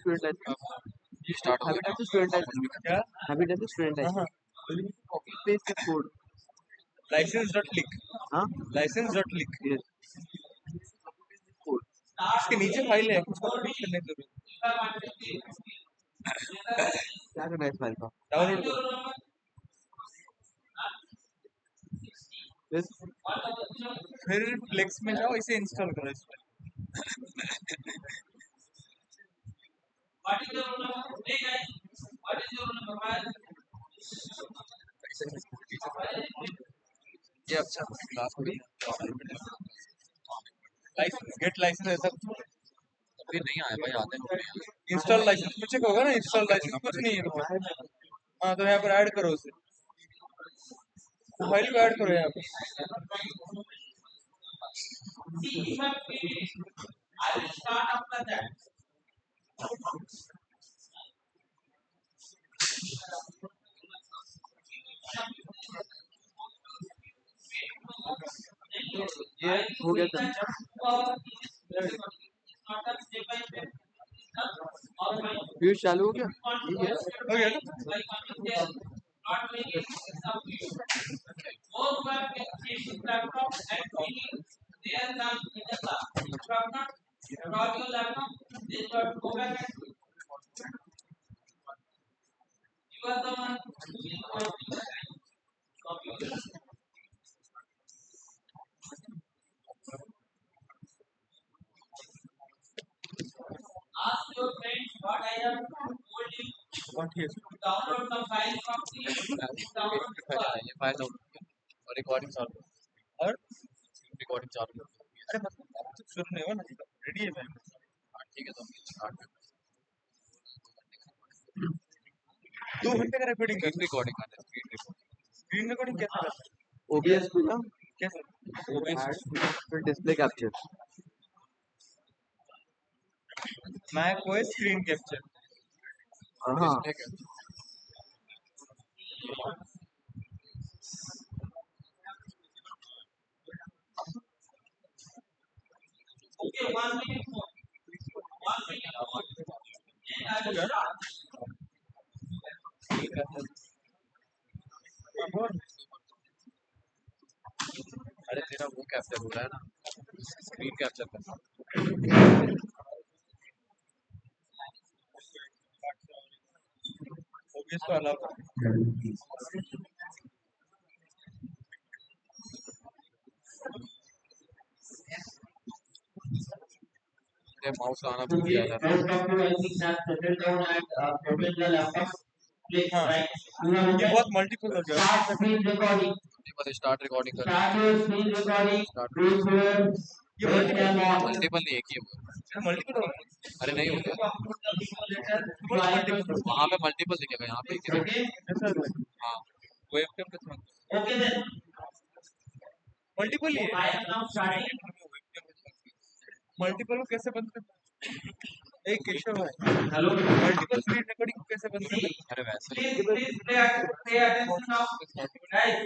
Student licence ये start हो have गया टच स्टूडेंट लाइसेंस क्या have touch student licence copy paste the code license.lick हां license.lick yes code इसके नीचे फाइल है कुछ कॉपी करने की जरूरत क्या करना है इस फाइल का डाउनलोड करो बस फिर फ्लेक्स में जाओ इसे इंस्टॉल करो इस पर ये अच्छा क्लास में लाइसेंस गेट लाइसेंस ऐसा अभी नहीं आया भाई, आते हैं इंस्टॉल लाइसेंस में चेक होगा ना इंस्टॉल लाइसेंस कुछ नहीं है तुम्हारा हाँ तो यहाँ पर ऐड करो उसे फाइल को ऐड करो यहाँ पे ये हो गया सर व्यूज चालू हो गया ठीक है हो गया ना What is ये फाइल और रिकॉर्डिंग चालू और रिकॉर्डिंग चालू अरे मतलब शुरू नहीं हुआ ना रेडी है मैं ठीक है तो स्टार्ट 2 घंटे का रिकॉर्डिंग कर रिकॉर्डिंग करते हैं स्क्रीन रिकॉर्डिंग कैसे करते ओबीएस खुला कैसे फिर display capture Mac OS screen capture हाँ हो गया ना अरे तेरा वो कैप्चर हो रहा है ना, स्क्रीन कैप्चर करना ओबीएस को अलाउ कर ये माउस आना भूल गया था हाँ ये बहुत मल्टीपल हो गया बस स्टार्ट रिकॉर्डिंग कर ये मल्टीपल नहीं, एक ही हो मल्टीपल हो अरे नहीं हो गया वहाँ पे मल्टीपल दिखेगा, यहाँ पे ऐसा हाँ वेबकैम पे मल्टीपल ही है मल्टीपल को कैसे बंद करना एक केशव है हेलो मल्टीपल स्क्रीन रिकॉर्डिंग को कैसे बंद करना अरे वैसे Please pay attention now, guys.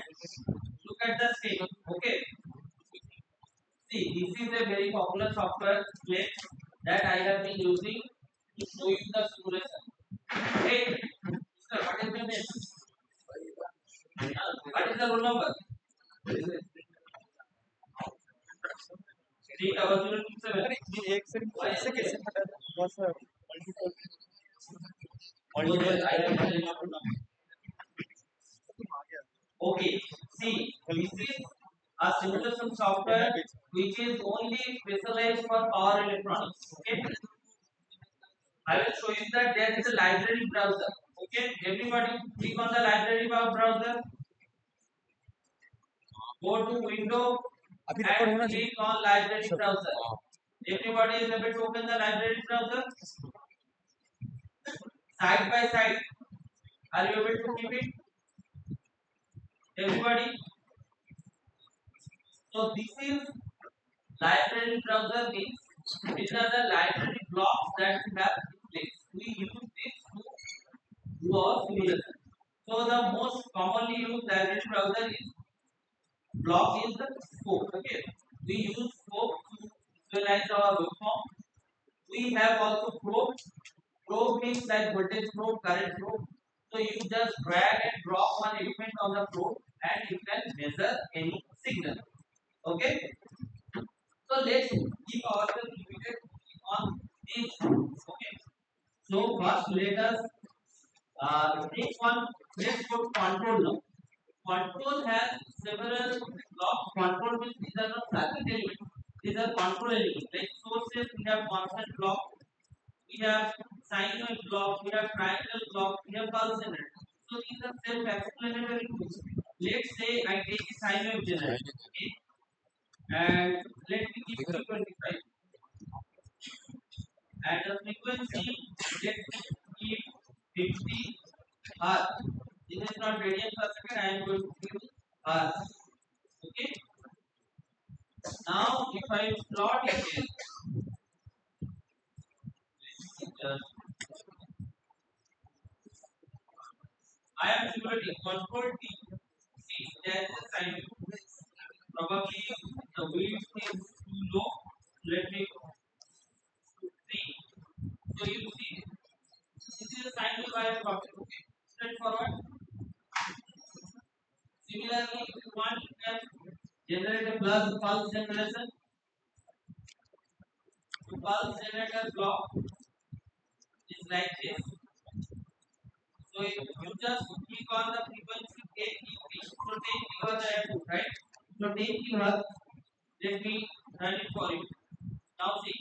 Look at the screen. Okay. See, this is a very popular software Flex that I have been using to show you the simulation. Hey, sir, what is your name? What is the roll number? 3027. अरे ये एक से ऐसे कैसे हटा बहुत सा multiple Okay, see, this is a simulation software which is only specialized for power electronics. Okay, I will show you that there is a library browser. Okay, everybody click on the library browser. Go to window अभी record होना and चाहिए click on library browser. Everybody is able to open the library browser. Side by side, are you able to keep it? Everybody. So this is library browser means these are the library blocks that we have in place. We use this to do our simulation. So the most commonly used library browser is block is the scope. Okay, we use scope to visualize our web form. We have also probe. Probe means like voltage probe, current probe. So you just drag and drop one element on the probe and you can measure any signal. Okay. So let's keep ourselves limited on these two. Okay. So first let us take one. Let's go to control now. Control has several blocks. Control means these are not circuit elements. These are control elements. Like sources, we have constant block, we have sine wave block, we have triangle block, we have pulse generator. So these are self-explanatory tools. Let's say I take a sine wave generator, okay, and let me give 225, and the frequency let me give 50 hertz. This is not radian per second. I am going to give hertz. Okay. Now if I plot it here, just I am simulating control T. See, there is a sine wave. Probably the width is too low. Let me see. So you see, this is a sine wave I am talking. Okay, straightforward. Similarly, if you want, you can generate a pulse generation. The pulse generator block is like this. So you just click on the frequency 10 kHz. So 10 kHz I have to, right? So 10 kHz. Let me run it for you. Now see,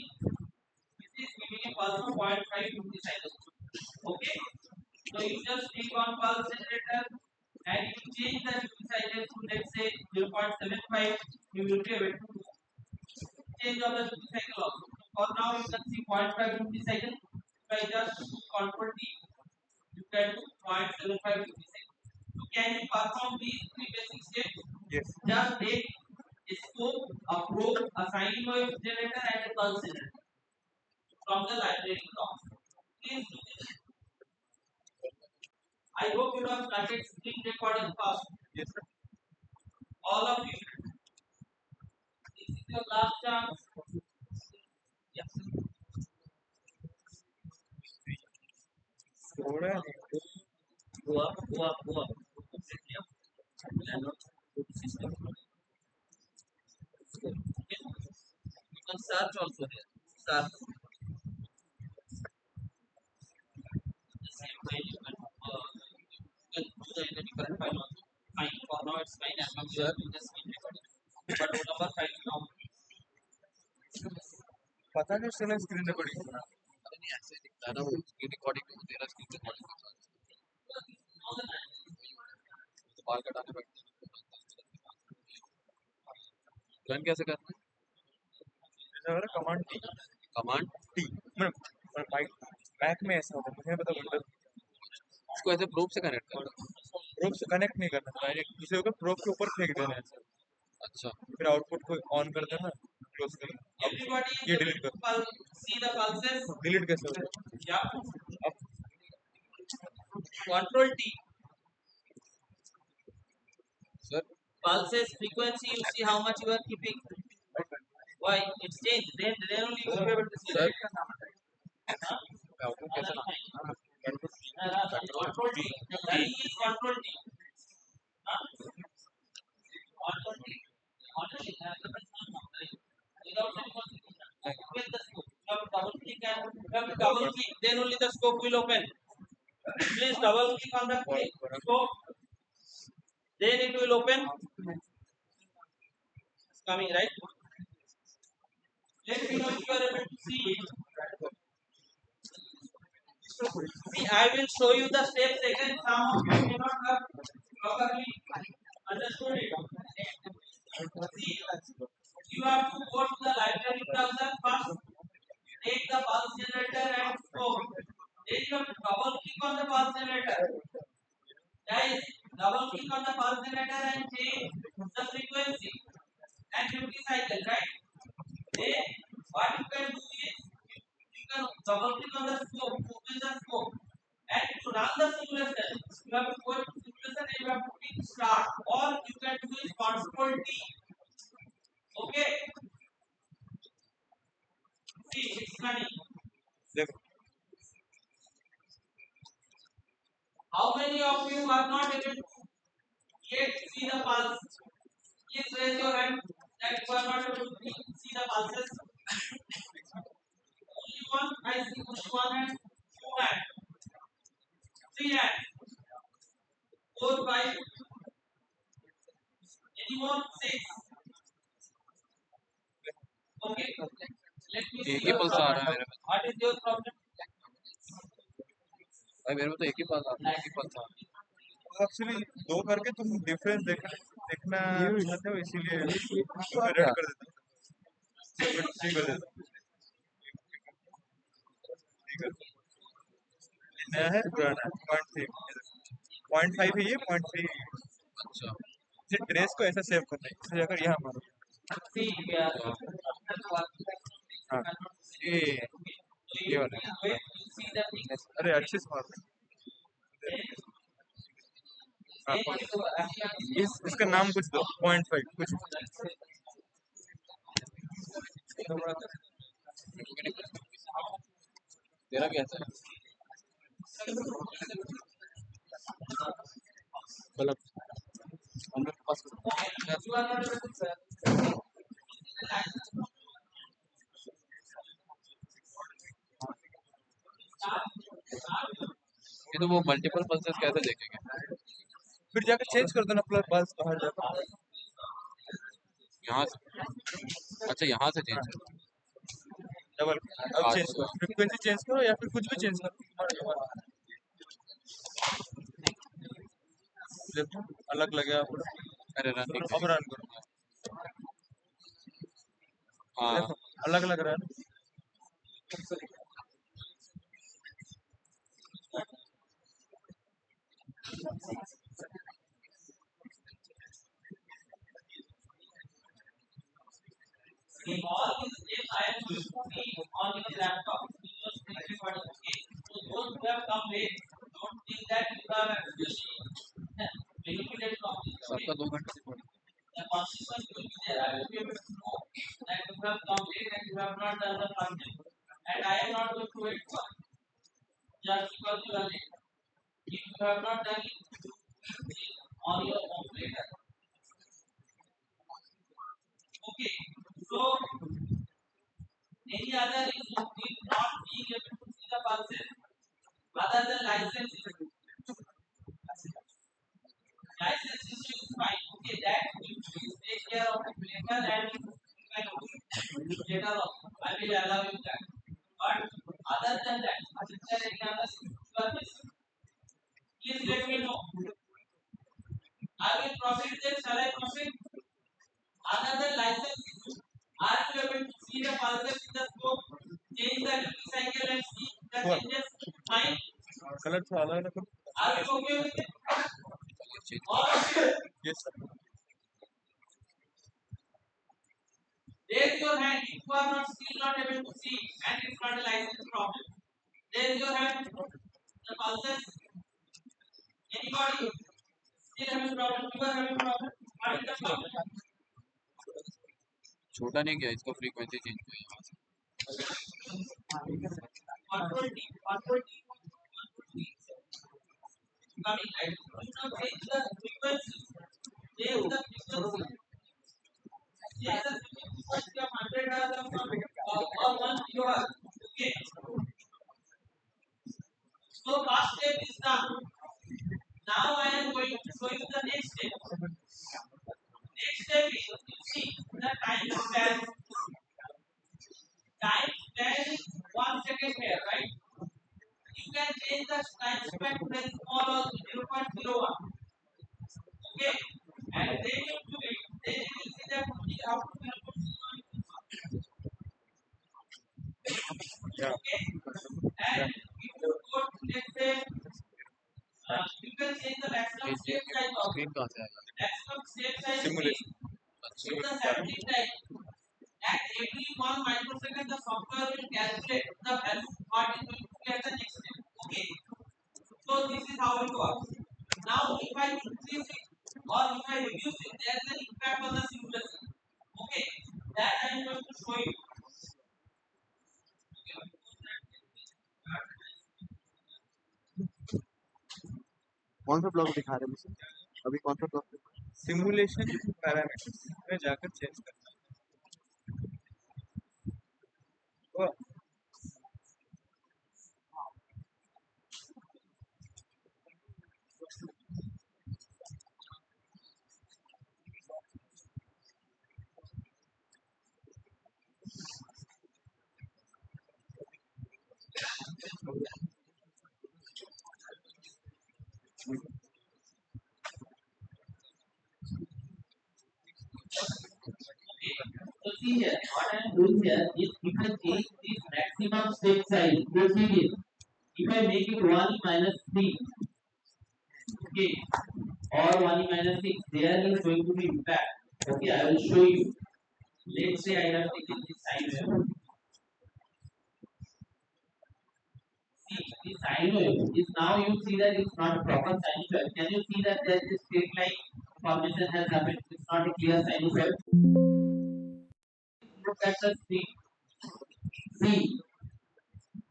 this is giving a pulse of 0.5 duty cycle. Okay. So you just click on pulse generator and you change the duty cycle to let's say 0.75. You will be able to change of the duty cycle also. For now you can see 0.5 duty cycle. If I just control T, you can do 0.75 duty cycle. So can you perform these three basic steps? Yes. Just take a scope, a probe, a sine wave generator and a pulse generator from the library blocks. Please do this. I hope you have started screen recording fast. Yes, sir. All of you. This is your last chance. Yes. थोड़ा Go up, go up, go up. And not go to system. Okay. You can search also here. Search. The same way you can do the entity current file also. Fine. For now it's fine as long as you are doing the screen recording. But whatever file now. पता नहीं चला screen recording होना। अरे नहीं ऐसे ही दिखता है ना वो स्क्रीन रिकॉर्डिंग में तेरा स्क्रीन रिकॉर्डिंग के साथ तो बाल कटाने बैठते हैं रन कैसे करना है जैसे वाला कमांड टी कमांड मतलब बैक में ऐसा होता है मुझे नहीं पता विंडोज इसको ऐसे प्रोब से कनेक्ट करना प्रोब से कनेक्ट नहीं करना डायरेक्ट दूसरे होकर प्रोब के ऊपर फेंक देना है ऐसा अच्छा फिर आउटपुट को ऑन कर देना क्लोज कर Everybody ये डिलीट कर see the pulses. डिलीट कैसे होता है Yeah. अब Control T. Sir Pulses frequency. You see how much you are keeping. Why it's changed. Then only you will be able to see. Sir Huh? Output कैसे Control T. The key is Control T. Huh? Control T. Only without any consequence. With the scope. You have to double click and you have to double click. Then only the scope will open. Please double click on the scope. Then it will open. It's coming, right? Let me know if you are able to see it. See, I will show you the steps again. Some of you may not have properly understood it. See, you have to go to the library browser first. Take the pulse generator and scope. Then you have to double click on the pulse generator. Guys, double click on the pulse generator and change the frequency and duty cycle, right? Then what you can do is you can double click on the scope, open the scope, and to run the simulation, you have to go to simulation and you have to click start, or you can do is Control T. Okay. See, it's running. देखो who are not able to yet see the pulse, please raise your hand that you are not able to see the pulses. Only one, I see only one hand, two hand, three hand, four, five, anyone, six. Okay, let me see एक ही your pulse आ रहा है problem. मेरे में What is your problem? भाई मेरे में तो एक ही पल्स आ रहा है एक ही पल्स आ रहा है एक्चुअली दो करके तुम डिफरेंस देखना चाहते हो, इसीलिए रेड कर देता हूँ, थ्री कर देता हूँ। नया है पुराना है, 0.5 है, ये 0.3 है। अच्छा इसे ट्रेस को ऐसा सेव करना है, इसे जाकर यहाँ मारो। See, हाँ ये वाला है। see the thing. अरे अच्छे से मारो। हाँ, इसका नाम कुछ दो, 0.5 कुछ। तेरा कैसा है मतलब हम लोग के पास You are not able to ये तो वो मल्टीपल पल्सेस कैसे देखेंगे फिर जाकर चेंज कर देना प्लस बस बाहर जाकर। यहाँ से अच्छा यहाँ से चेंज कर डबल अब चेंज करो, फ्रीक्वेंसी चेंज करो या फिर कुछ भी चेंज करो। देखो अलग लगे आपको, अरे रनिंग अब रन करो, हाँ देखो अलग लग रहा है ना। all these steps I am going to see on your laptop. Okay. So those who have come late, don't think that you are benefited from this. सबका 2 घंटे से पढ़ The consequence will be there. I will be able to know that you have come late and you have not done the function. And I am not going to wait for it just because you are late. If you have not done it, you will see on your own later. Okay. So any other reason if not being able to see the pulses other than license issue. License issue is fine. Okay, that you please take care of it later and you can later on. I will allow you that. But other than that, is there any other service? Please let me know. I will proceed then. Shall I proceed? Other than license issue, are you able to see the pulses in the scope? Change the duty cycle and see the changes. Fine. Colour थोड़ा अलग अलग करो। Are you okay with it? Change All okay. Yes sir. Raise your hand if you are not still not able to see and it's not a license problem. Raise your hand. The pulses. Anybody still having problem? You are having problem? What is the problem? छोटा नहीं किया इसको frequency change किया यहाँ से 120, 120, 120. Coming right. You now change the frequency. Change the frequency. Change the frequency of 100 Hz or 1 kHz. Okay. So first step is done. Now I am going to show you the next step. Next step is you see the time span. Time span is 1 second here, right? You can change the time span to the small also 0.01. Okay, and then you do it. Then you will see that only up to 0.01. Okay, and if you go to let's say you can change the maximum step size also. Screen कहाँ से आएगा Maximum step size Simulation. is the sampling time. At every 1 microsecond, the software will calculate the value what is going to be at the next step. Okay. So this is how it works. Now, if I increase it or if I reduce it, there is an impact on the simulation. Okay. That I am going to show you. कौन सा block दिखा रहे हैं मुझे अभी? कौन सा block? Simulation parameters में जाकर चेंज करना है। So see here, what I am doing here is if I change this maximum step size, you see this. If I make it 1 minus 3, okay, or 1 minus 6, there is going to be impact. Okay, I will show you. Let's say I have taken this sine wave. See, the sine wave is now you see that it's not a proper sine wave. Can you see that there is a straight line formation has happened? It's not a clear sine wave. Look at the screen. See,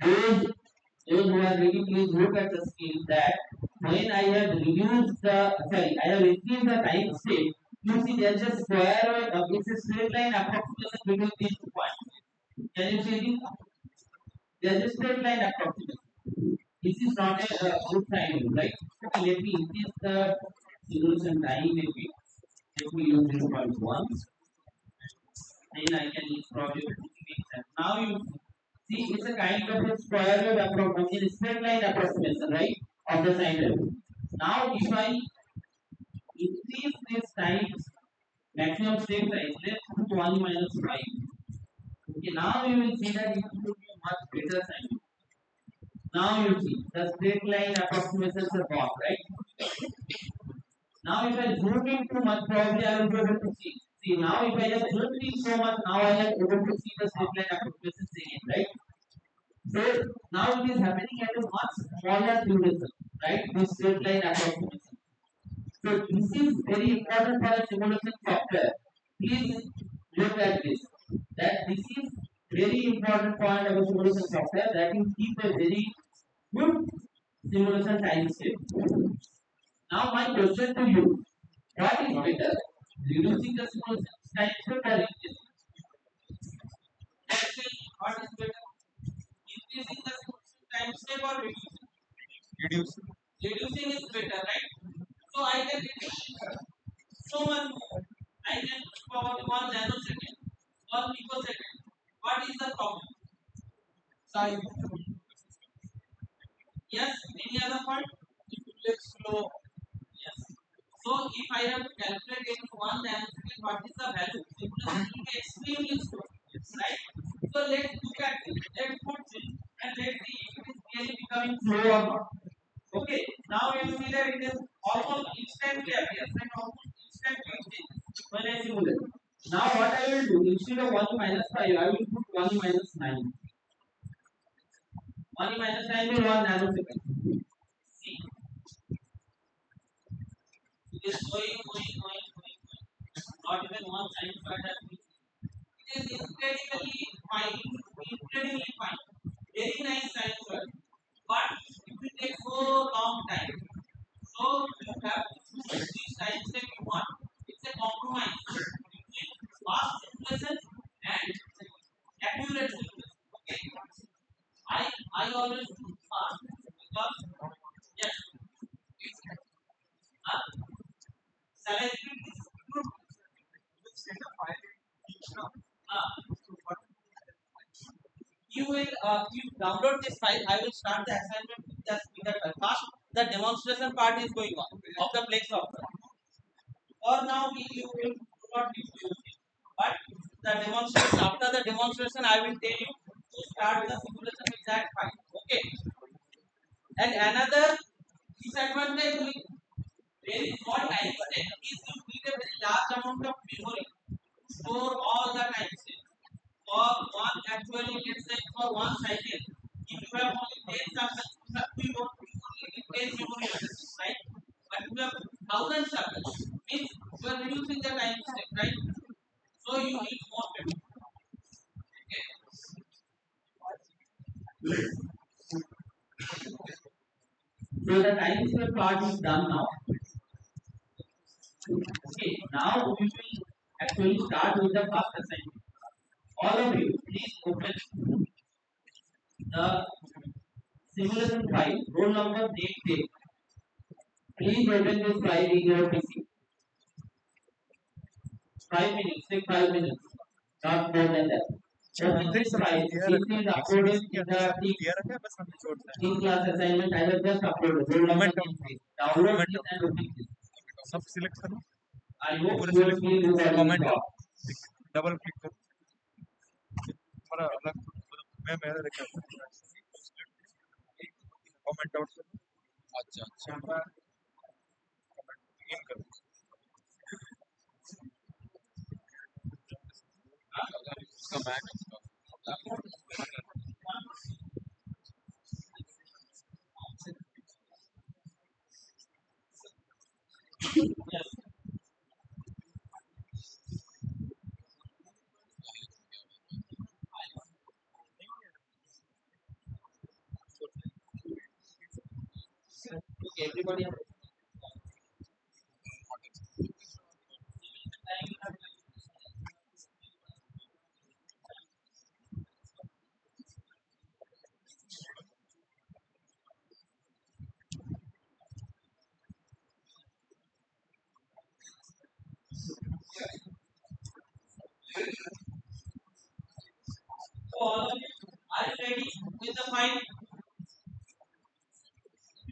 those who are reading, please look at the screen that when I have reduced the, sorry, I have increased the time step, you see there is a square, it's a straight line approximation between these 2 points. Can you see this? There is a straight line approximation. This is not a good sign, right? Okay, let me increase the resolution time maybe. Let me use 0.1 and I can use probably 50%. Now you see, it's a kind of a square wave approximation, straight line approximation, right, of the sine wave. Now, if I increase this times maximum step size, let's put 1 minus 5. Okay, now you will see that it will be much better sine wave. Now you see the straight line approximations are gone, right? Now, if I zoom in too much, probably I will be able to see. See, now if I have zoomed in so much, now I am able to see the straight line approximations again, right? So now it is happening at a much smaller duration, right? This straight line approximation. So this is very important for a simulation software. Please look at this. That this is very important point of a simulation software that will keep a very good simulation time step. Now my question to you: what is better, reducing the simulation time step or increasing? Let's say what is better, increasing the simulation time step or reducing? Reduce. Reducing is better, right? So I can reduce so much more. I can probably 1 nanosecond, 1 picosecond. What is the problem? Size. Yes. Any other point? It will take slow. Yes. So if I have to calculate in 1 nanosecond, what is the value? Simulation will be extremely slow. Right? So let's look at it. Let's put it and let's see if it is really becoming slow or not. Okay, now you see that it is almost instantly appears and almost instantly changes when I simulate. Now what I will do, instead of 1 minus 5, I will put 1 minus 9. 1 minus 9 will 1 nanosecond. See, it is going. Not even one sine square has been. It is incredibly fine. Very nice sine square. But it will take so long time. So you have to choose which time step you want. It's a compromise between fast simulation and accurate simulation. Okay. I always choose fast because yes, it's shall I repeat this? You will you download this file. I will start the assignment with that file. First, the demonstration part is going on of the Plex software. For now, you will not need to use it. But the demonstration, after the demonstration, I will tell you to start the simulation with that file. Okay. And another disadvantage with very small time step is you need a very large amount of memory to store all the time steps. For one, actually, let's say for one cycle, if you have only 10 circles, you have to only 10 memory addresses, right? But if you have 1,000 circles, means you are reducing the time step, right? So you need more memory. Okay. So the time scale part is done now. Okay, now we will actually start with the first assignment. All of you, please open the simulation file, roll number, date, date. Please open this file in your PC. 5 minutes, take 5 minutes, not more than that. So in this file, this is uploaded in the दिया रखा है बस हमें छोड़ना है in class assignment. I have just uploaded. Roll number, date, date. Download this and open this. सब select करो I hope पूरे you will select see this as comment well. Double click करो हमारा अलग मैं मेरा देखा कमेंट आउट करो अच्छा अच्छा इन करो उसका Mac Yes. Okay, everybody. So all of you are you ready with the file?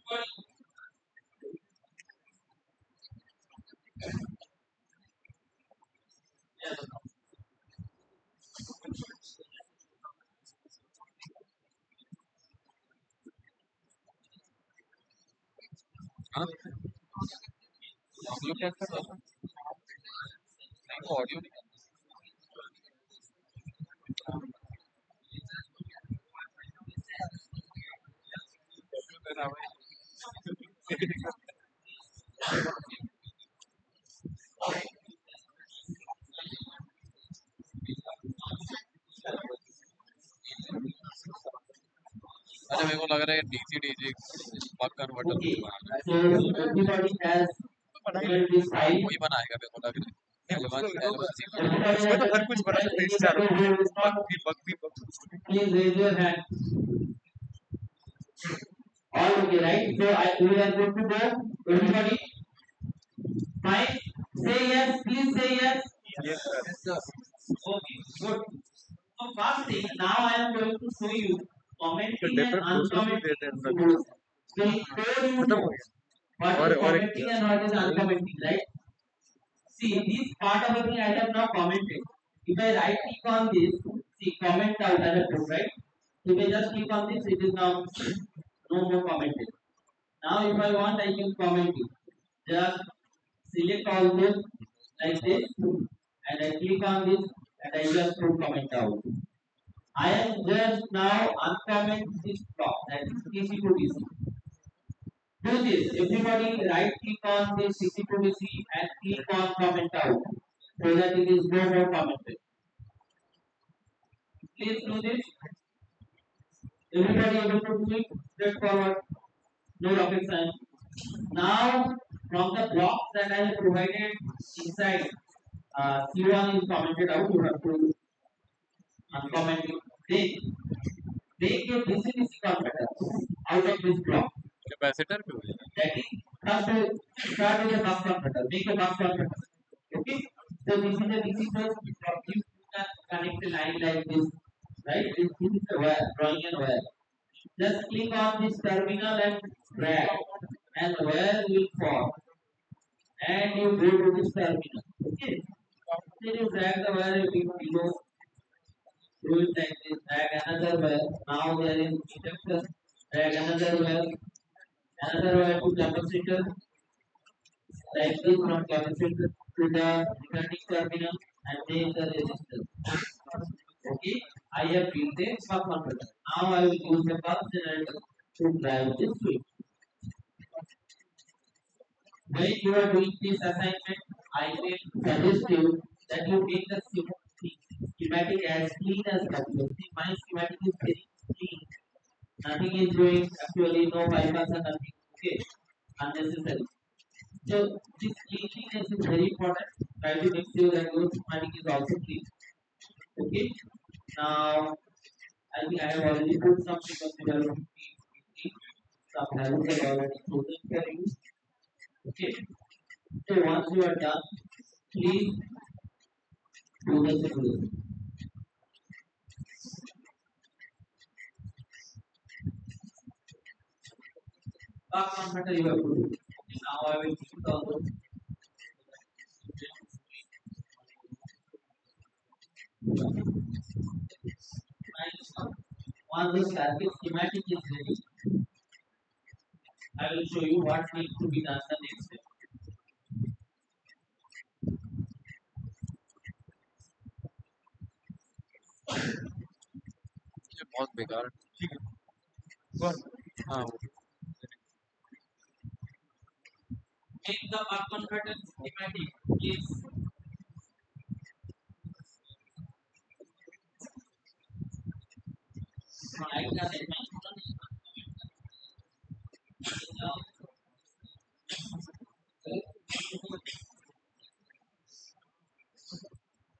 Everybody. Yes. हाँ हम लोग क्या कर रहे हैं नहीं वो ऑडियो नहीं कर रहा अच्छा मेरे को लग रहा है DC DC bug converter Okay. So everybody has opened this file. वही बनाएगा मेरे को लग रहा है उसमें Everybody तो has हर कुछ बना सकते हैं इस चारों please raise your hand. All okay, right? So we are going to go. Everybody, fine. Say yes. Please say yes. Yes, sir. Okay, good. So first thing, now I am going to show you commenting and uncommenting symbols. So in code you know what is commenting and what is uncommenting, right? See, this part of the thing I have now commented. If I right click on this, see comment out I have put, right? If I just click on this, it is now no more commented. Now if I want, I can comment it. Just select all this like this, and I click on this, and I just put comment out. I am just now uncomment this block, that is DC to DC. Do this. Everybody right click on this DC to DC and click on comment out, so that it is no more commented. Please do this. Everybody able to do it? Straightforward. No rocket science. Now, from the blocks that I have provided inside, C1 is commented out. You have to uncomment it. Then, make a DC-DC converter out of this block. Capacitor पे हो जाएगा That is, first start with a buck converter. Make a buck converter. Okay? So this is a DC source. You can connect a line like this. Right? This is the wire, drawing a wire. Just click on this terminal and drag, and wire will fall. And you go to this terminal. Okay? Then you drag the wire a bit below. Do it like this. Drag another wire. Now there is inductor. Drag another wire. Another wire to capacitor. Like this from capacitor to the returning terminal, and then the resistor. Okay? I have built a buck converter. Now I will use the buck generator to drive this switch. When you are doing this assignment, I will suggest you that you make the schematic as clean as possible. See, my schematic is very clean. Nothing is doing actually, no bypass or nothing. Okay, unnecessary. So this cleanliness is very important. Try to make sure that your schematic is also clean. Okay. Now I think I have already put some because we are looking some values are already chosen for you. Okay. So once you are done, please do the simulation. Back converter you have to do. Okay, now I will put all those. Once the circuit schematic is ready, I will show you what needs to be done the next step. ये बहुत बेकार। ठीक है कौन हाँ Make the buck converter schematic, please. Like the segment.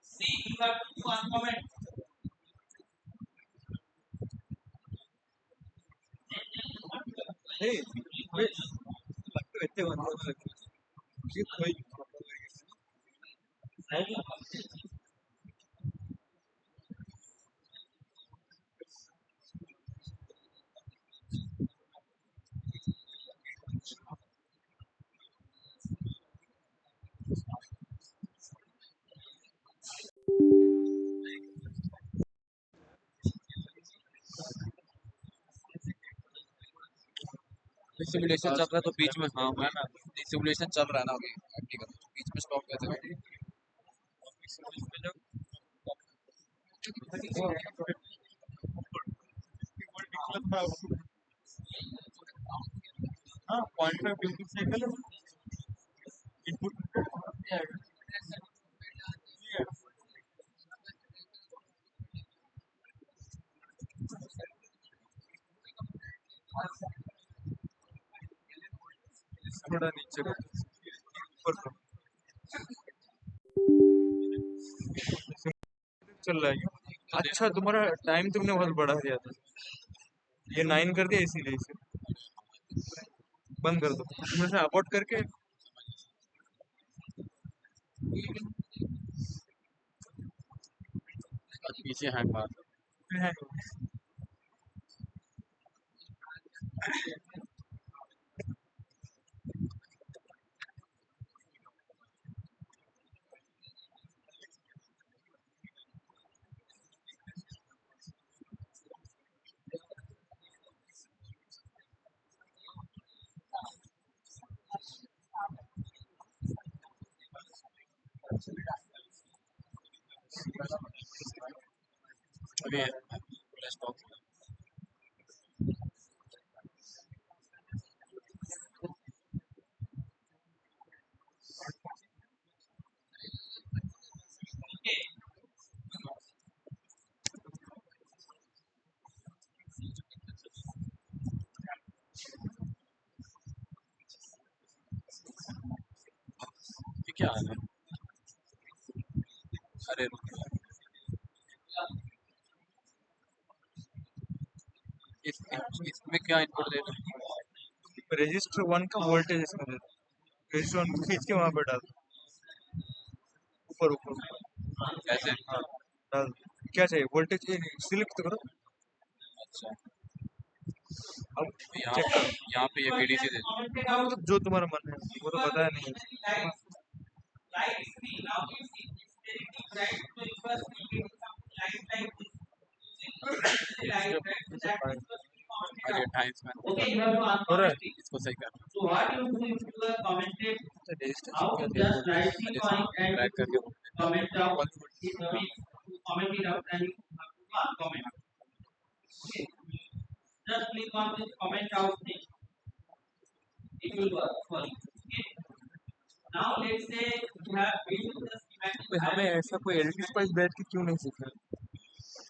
See, you have to do one comment. हे वे लगता है इतने बंदों में लगता है ये कोई सिमुलेशन चल रहा है तो बीच में हाँ मैं सिमुलेशन चल रहा है ना अभी प्रैक्टिकल बीच में स्टॉप कैसे करें? हाँ 0.5 बिल्कुल सही कलर इनपुट थोड़ा नीचे ऊपर चल रहा है अच्छा तुम्हारा टाइम तुमने बहुत बढ़ा दिया था ये 9 कर दिया इसीलिए इसे बंद कर दो तुमने से अबॉर्ट करके पीछे हैंग मार अभी स्टॉप Okay. ये क्या है? अरे इसमें क्या इनपुट देना है? रजिस्टर 1 का वोल्टेज इसमें दे दो रजिस्टर 1 को खींच के वहां पर डाल दो ऊपर ऊपर ऐसे हाँ डाल दो क्या चाहिए वोल्टेज सिलेक्ट तो करो अच्छा अब यहाँ चेक करो यहाँ पे ये VDC दे Commented हाँ out. मतलब जो तुम्हारा मन है वो तो पता नहीं Light screen. Now you see it's very deep, right? So you first need some light like this. Using light, right? So that is first commented अरे out. टाइम्स में Okay, you have to हो रहा है uncomment it. इसको सही कर So what you do is you have commented register out, क्या दिया just right click on it and drag करके comment out. It means to comment it out and you have to uncomment. Okay. Just click on this comment out thing. It will work for you. Okay. Now let's say you have built the schematic. हमें ऐसा कोई LT spice बैठ के क्यों नहीं सीखना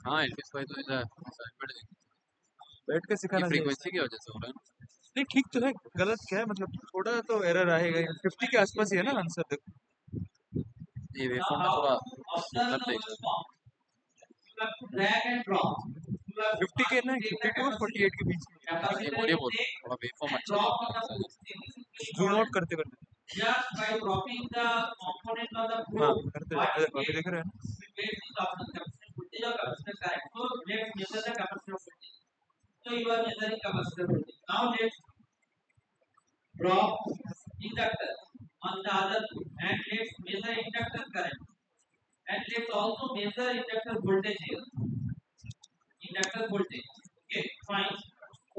हाँ LT spice तो इधर बैठ बैठ के ये सिखाना चाहिए फ्रीक्वेंसी की वजह से हो रहा है नहीं ठीक तो है, गलत क्या है मतलब थोड़ा तो एरर आएगा, 50 के आसपास ही है ना आंसर देखो। ये Now वेवफॉर्म में how थोड़ा to observe सुंदर the देख। waveform? You have to drag and drop. You have to 50 के ना, take the 52 और 48 के बीच में। ये capacitor बोलिए in बोल, take थोड़ा वेवफॉर्म and अच्छा drop on देखना the है। probe. This is very zoom out important. करते करते। Just by dropping the component on the हाँ probe, करते what जाओ, we अभी get, देख रहे हैं ना। we get this option capacitor voltage or capacitor current. So let's measure the capacitor voltage. So you are measuring capacitor voltage. Now let's drop inductor on the other probe and let's measure inductor current. And let's also measure inductor voltage here. Inductor voltage. Okay, fine.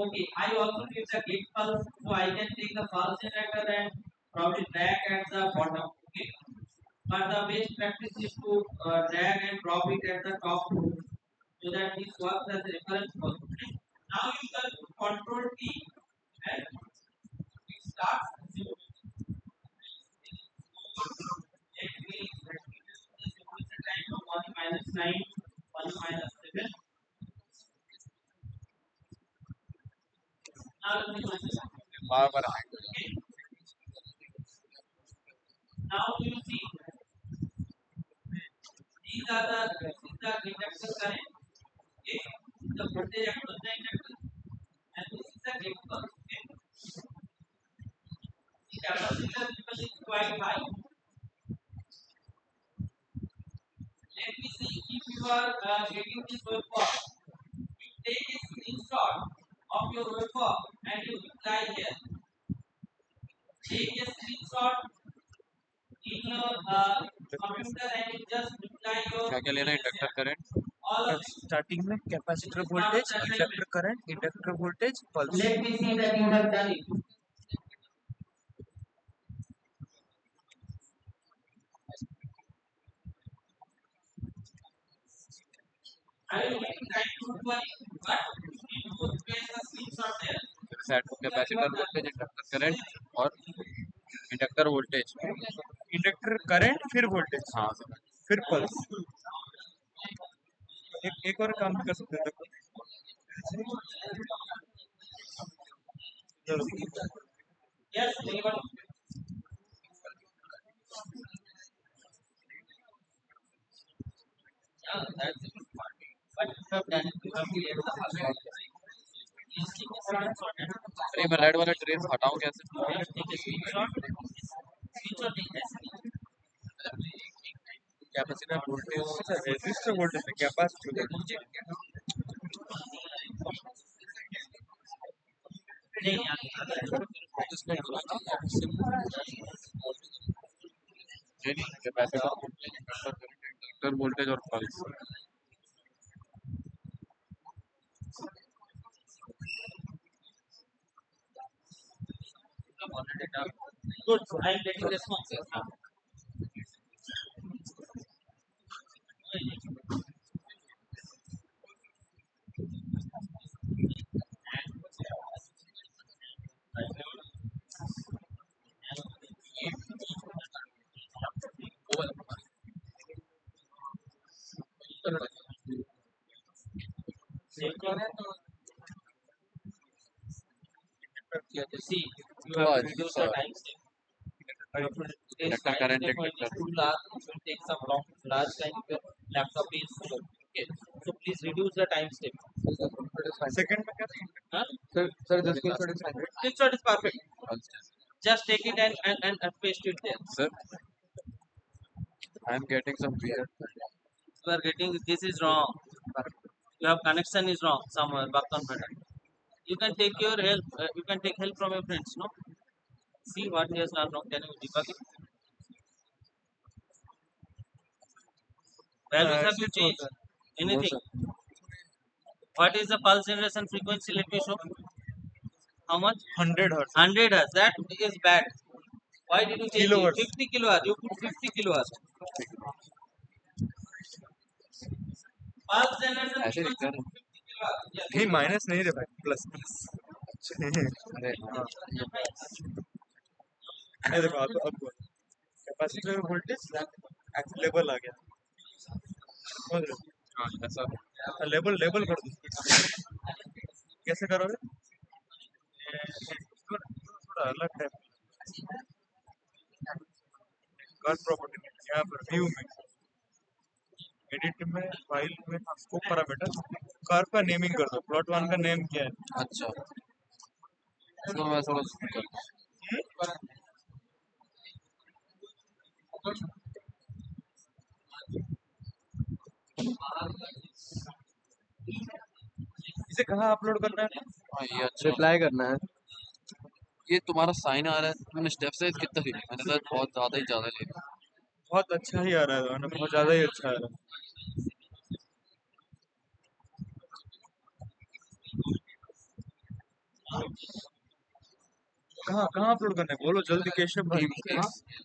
Okay, I also need the gate pulse, so I can take the pulse inductor and probably drag at the bottom. Okay, but the best practice is to drag and drop it at the top root so that this works as a reference pulse. Okay? Now you can control T and it starts zero. Let me this is the time of 1 minus 9, 1 minus 7. Now let me bar bar okay. Now you see these are the inductor current. Okay, the voltage across the inductor, and this is the gate pulse. Okay, the capacitor level is quite high. Let me see if you are getting this waveform. You take a screenshot of your waveform and you apply here. Take a screenshot in your computer and you just apply your क्या क्या लेना है? Inductor current, all of it. Starting में capacitor It's not voltage, the inductor current, inductor voltage, pulse. Let me see that you have done it. I will give you time to do it, but you need to paste the screenshot there. Set capacitor voltage, inductor current और inductor voltage. Inductor current फिर voltage, हाँ फिर pulse. एक और काम कर सकते हैं देखो। चलो Yes, anyone? Yeah, that's a good part. But you have done it. You have cleared the puzzle. Please take a screenshot and अरे मैं रेड वाला ट्रेस हटाऊं कैसे? just take a screenshot. Screenshot take a capacitor voltage अच्छा resistor voltage है, capacitor नहीं आगे capacitor voltage, inductor current, inductor voltage और pulse. good. I am getting responses now. See, you have to reduce the time step. Inductor current, If it is too large, it will take some large time. Your laptop is slow. Okay, so please reduce the time step. Second में क्या? Huh? Sir, the screenshot is fine. Screenshot is perfect. Just take it and paste it there. Sir I am getting some weird. You are getting this is wrong. Your connection is wrong somewhere. Back on better. You can take your help. You can take help from your friends. No. See what he has done wrong. Can you debug it? Values have you changed? Anything? What is the pulse generation frequency? Let me show. How much? 100 hertz 100 hertz. That is bad. Why did you change it? Kilohertz. 50 kilohertz. You put 50 kilohertz. Pulse generation ऐसे frequency लिखते हैं ना? 50 kilohertz. Yes. नहीं minus नहीं रे भाई, plus plus. अरे ये देखो अब कैपेसिटर वोल्टेज लेवल आ गया, समझ रहे हो? हाँ ऐसा लेबल लेबल कर दो। कैसे करोगे? थोड़ा अलग है। कार प्रॉपर्टी यहाँ पर व्यू में, एडिट में, फाइल में, स्कोप पैरामीटर, कार का नेमिंग कर दो। प्लॉट वन का नेम क्या है? अच्छा, इसको मैं थोड़ा zoom करता हूँ। इसे कहाँ अपलोड करना है? हाँ ये अच्छा, रिप्लाई करना है। ये तुम्हारा साइन आ रहा है, तुमने स्टेप साइज कितना ले लिया? मैंने तो बहुत ज़्यादा ले लिया। बहुत अच्छा ही आ रहा है, ना बहुत ज्यादा ही अच्छा आ रहा है। कहाँ कहाँ अपलोड करना है बोलो जल्दी केशव भाई।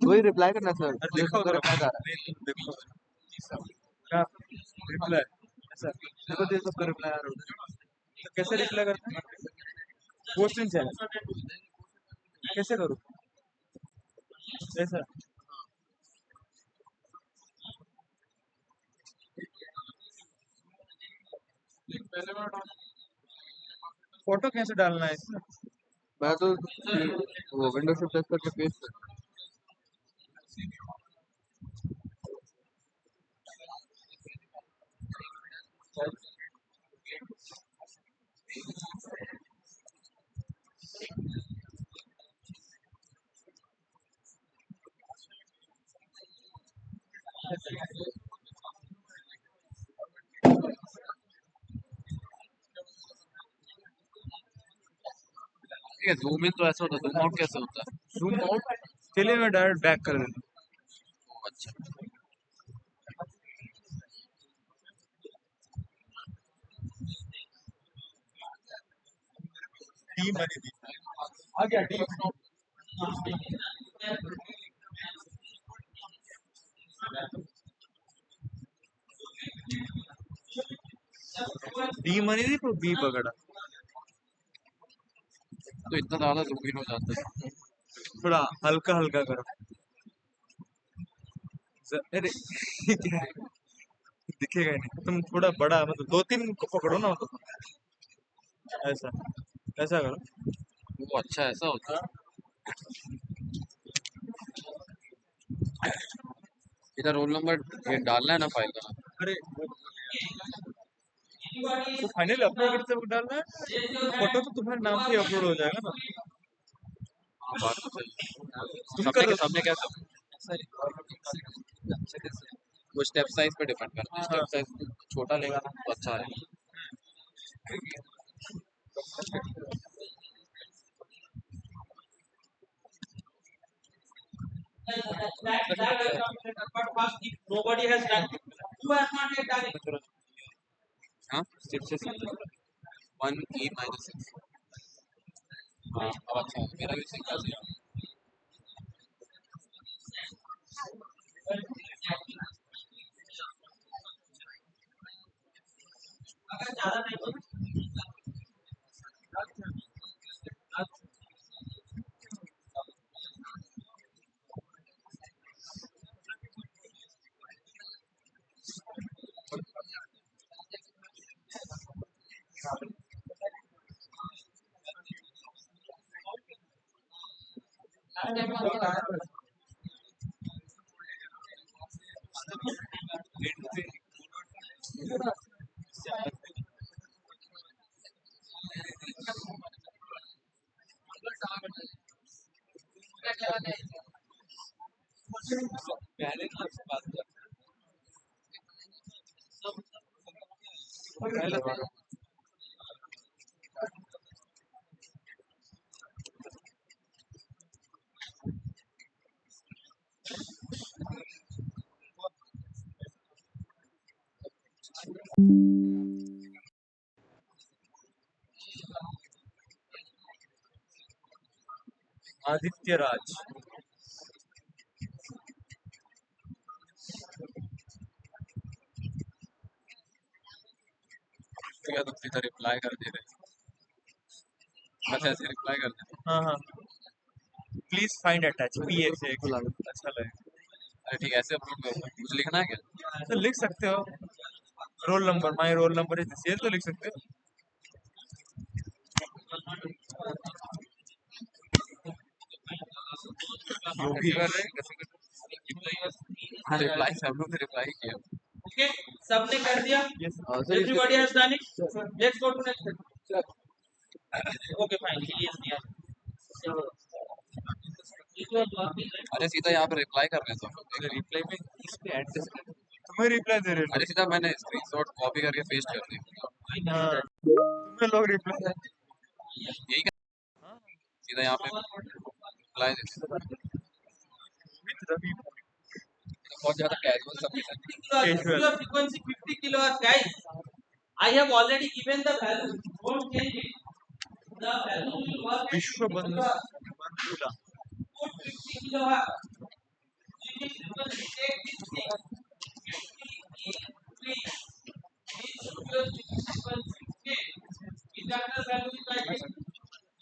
वही रिप्लाई करना सर। अरे देखो तो रिप्लाई कर रहा नहीं, तुम देखो क्या रिप्लाई ऐसा। है। देखो सबका रिप्लाई आ रहा है। तो कैसे रिप्लाई करना है? क्वेश्चन है कैसे करूँ ऐसा? फोटो कैसे डालना है इसमें? मैं तो वो विंडो शिफ्ट प्रेस करके पेस्ट कर। ठीक है, जूम इन तो ऐसा होता है, जूम आउट कैसे होता है? जूम आउट चलिए मैं डायरेक्ट बैक कर देता ओह, अच्छा, हूँ। डी मनी दी आ गया डी। डी मनी दी तो बी पकड़ा। तो इतना ज़्यादा जूम इन हो जाता है। थोड़ा हल्का हल्का करो। अरे क्या है? दिखेगा ही नहीं। तुम थोड़ा बड़ा मतलब दो तीन को पकड़ो ना मतलब ऐसा ऐसा करो। वो अच्छा ऐसा होता है। इधर रोल नंबर ये डालना है ना फाइल का नाम। अरे तो फाइनली अपलोड करते वक्त डालना है। फोटो तो तुम्हारे नाम से ही अपलोड हो जाएगा ना। हाँ बात तो सही है। तुम सबने कर के सामने क्या सब वो स्टेप साइज पे डिपेंड करता है, स्टेप साइज छोटा लेगा ना तो अच्छा है। but first if nobody has done it, who has not yet done it? हाँ स्टेप से 1E-6। हाँ अब अच्छा है, मेरा भी सिंगल से अगर ज्यादा नहीं तो आदित्य राज क्या तुम सीधा रिप्लाई कर दे रहे हो? बस ऐसे रिप्लाई कर दे। हाँ हाँ प्लीज फाइंड अटैच पी ऐसे अच्छा लगेगा। अरे ठीक है, ऐसे अपलोड करो, कुछ लिखना है क्या? तो लिख सकते हो roll number my roll number is this, ये तो लिख सकते हो। जो भी कर रहे हैं रिप्लाई सब लोग रिप्लाई किया Okay, सबने कर दिया. Everybody has done it. Let's go to next. Okay, fine. He is here. So, it was working. अरे सीधा यहाँ पे रिप्लाई कर रहे हैं सब लोग रिप्लाई में इस पे ऐड तुम्हें रिप्लाई दे रहे अरे सीधा मैंने स्क्रीनशॉट कॉपी करके पेस्ट कर दिया तुम्हें लोग रिप्लाई यही कर सीधा यहाँ पे रिप्लाई दे बहुत ज्यादा casual submission Your frequency 50 kilohertz, guys. I have already given the value. Don't change it. The value will work. विश्व बंधुला Put 50 kilohertz. This frequency take this thing. 53. This frequency. Okay. Inductor value is like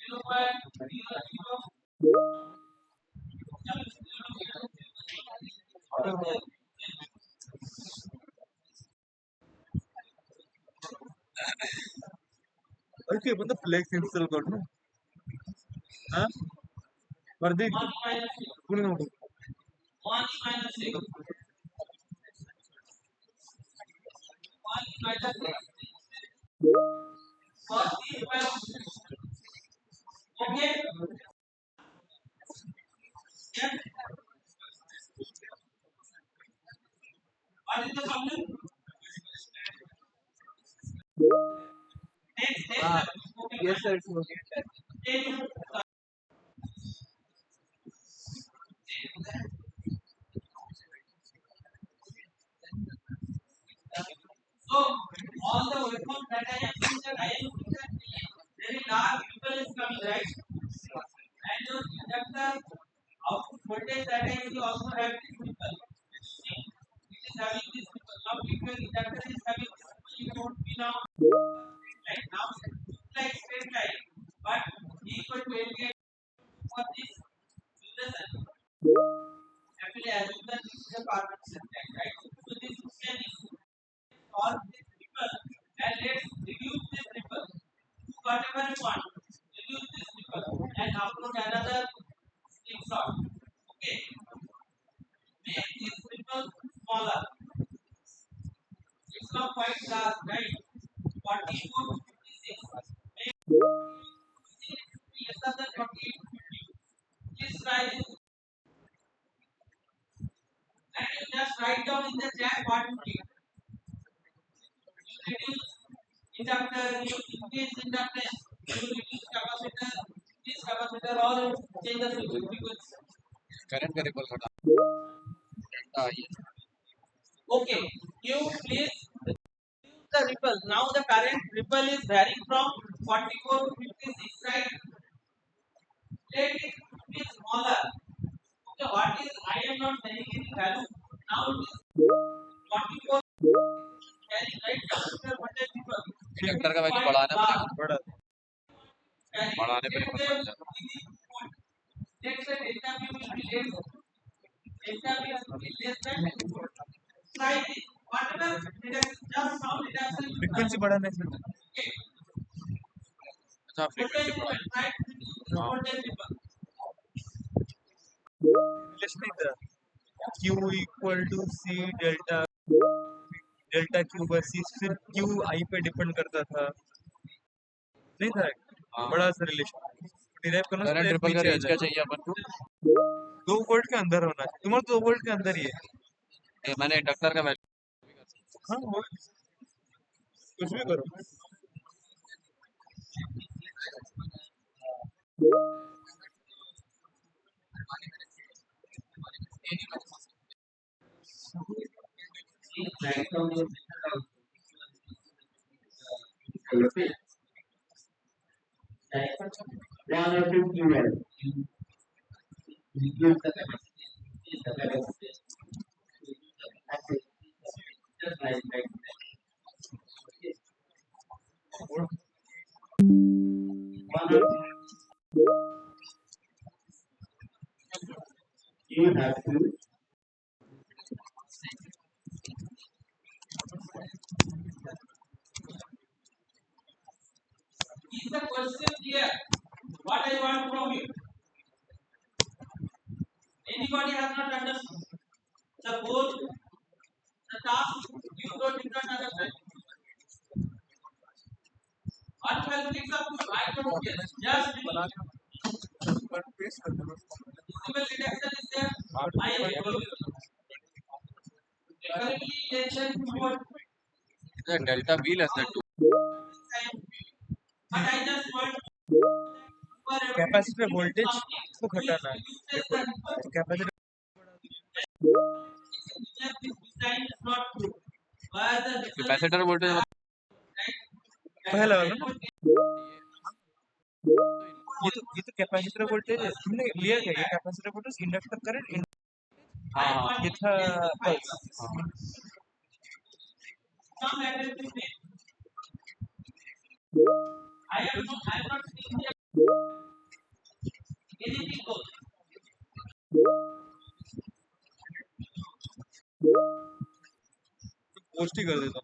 0.00. Okay मतलब flex install कर ना हाँ वर्दी 1 minus 6. कौन 1 minus 6. 1 minus 6. Okay. Yeah. What is the problem? Next. Yes, sir. It's okay. So all the waveforms that I am seeing that I am seeing that very large ripple is coming, right? And your inductor output voltage that I see also have this ripple. See, it is having this ripple. Now if your inductor is having this ripple, you don't be now right now like straight line, but equal to LV for this duration. Actually, as you can see the carbon syntax, right? So this can is solve this ripple and let's reduce this ripple to whatever you want. Reduce this ripple and upload another screenshot. Okay. Make this ripple smaller. It's not quite large, right? 44 to 56. Make lesser than 48 to 50. Please try this. And you just write down in the chat what you need. Reduce inductor, you increase inductance, you reduce capacitor, this capacitor, or change the frequency. Current का ripple घटा delta I Okay, you please reduce the ripple. Now the current ripple is varying from 44 to 56, right? Let it be smaller. Okay, what is I am not telling any value. Now it is 44 carrying right capacitor voltage ripple. Inductor का value बढ़ाना पड़ेगा बड़ा बढ़ाने पे ripple बढ़ जाता Let's say delta V will be less. Delta V will be less than. Try this. Whatever reduction, just sound reduction. Frequency बढ़ाने से Okay. अच्छा Voltage फ्रीक्वेंसी बढ़ा ripple. Try to reduce the voltage ripple. Relation नहीं था Q equal to C delta delta Q versus फिर Q I पे depend करता था नहीं था हाँ बड़ा सा रिलेशन डिराइव करना करंट स्टेप रिपल का पीछे आ रेंज क्या जाए चाहिए अपन को 2 वोल्ट के अंदर होना चाहिए तुम्हारा 2 वोल्ट के अंदर ही है ये मैंने इंडक्टर का वैल्यू हाँ वो कुछ भी करो You have to Is the question clear? What I want from you? Anybody has not understood the goal, the task you did not understand. What has fixed up to I don't care. Just visible reduction is there. I am told you. Currently mentioned what The delta wheel has that too. but I just want capacitor voltage को घटाना है तो capacitor design is not true. Why the capacitor voltage पहला वाला ना ये तो capacitor voltage है तुमने लिया क्या ये कैपेसिटर वोल्टेज इंडक्टर करंट हाँ ये था pulse some attempts made. I am not saying that anything goes. Post ही कर देता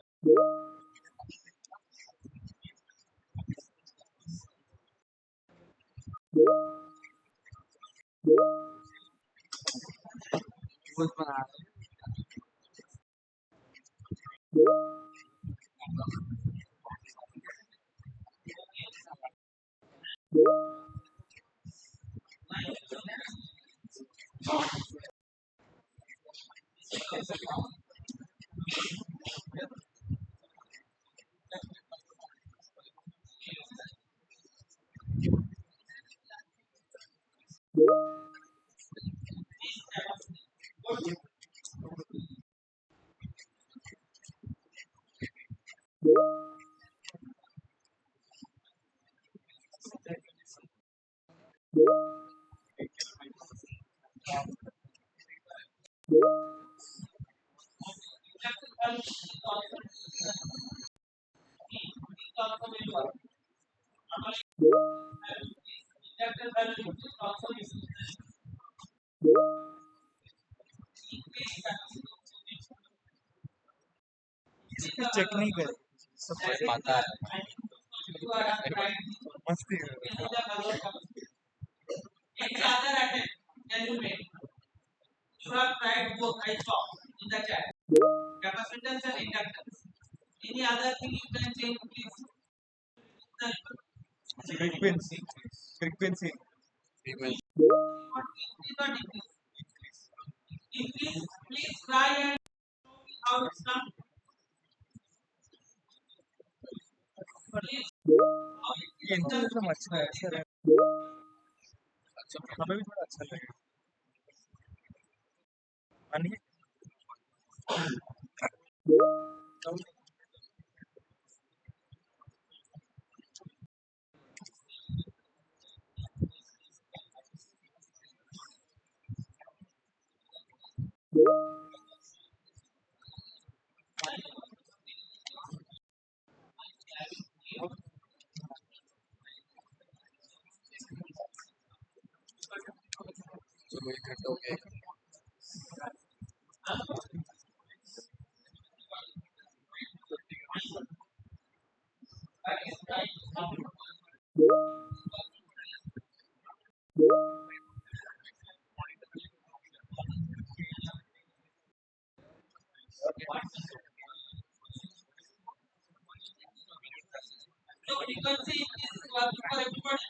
चेक नहीं कर सब पता है मस्ती Any other attempt can you make? You have tried both. I saw in the chat. Capacitance and inductance. Any other thing you can change, please? Frequency frequency. Increase or decrease? Increase. Please try and show me how it's done. Please. ये internet अच्छा है sir हमें भी थोड़ा अच्छा लगे मानिए चलो 1 घंटा हो गया So frequency is working for everybody.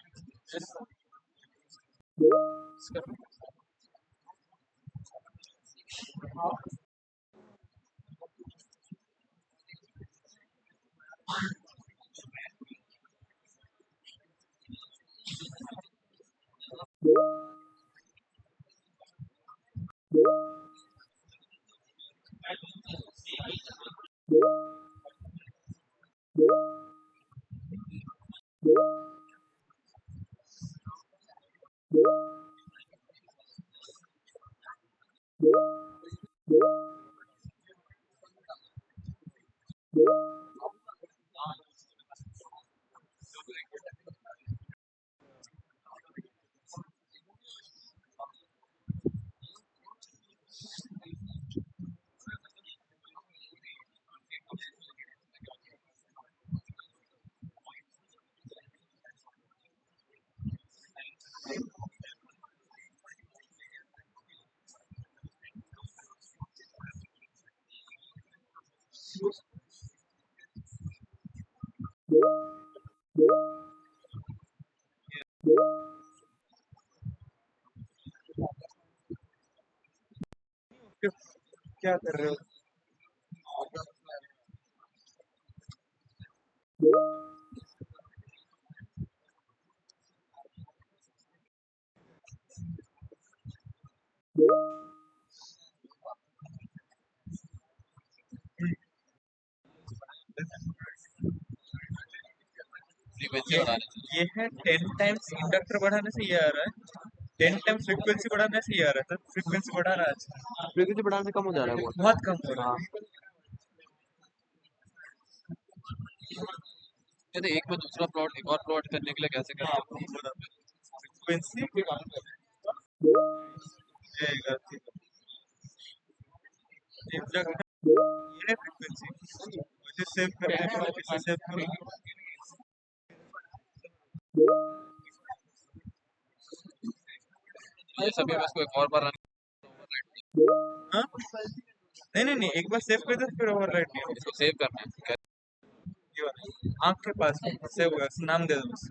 क्या कर रहे हो? फ्रीक्वेंसी ये बढ़ाने से। ये है 10 टाइम्स इंडक्टर बढ़ाने से ये आ रहा है, 10 टाइम्स फ्रीक्वेंसी बढ़ाने से ये आ रहा है, तो फ्रीक्वेंसी बढ़ा रहा है अच्छा। फ्रीक्वेंसी बढ़ाने से कम हो जा रहा है बहुत। बहुत कम हो रहा हाँ है। कहते एक में दूसरा प्लॉट एक और प्लॉट करने के लिए कैसे करते हैं? फ्रीक्वेंसी इंडक्टर ये फ्रीक्वेंसी मुझे सेव करने के बाद इसे सेव करूंगा। ये सभी बस को एक और बार रन हाँ? नहीं, एक बार सेव कर दो फिर ओवरराइट नहीं होगा। इसको सेव करना है क्या? ये वाला आँख के पास सेव होगा, नाम दे दो बस।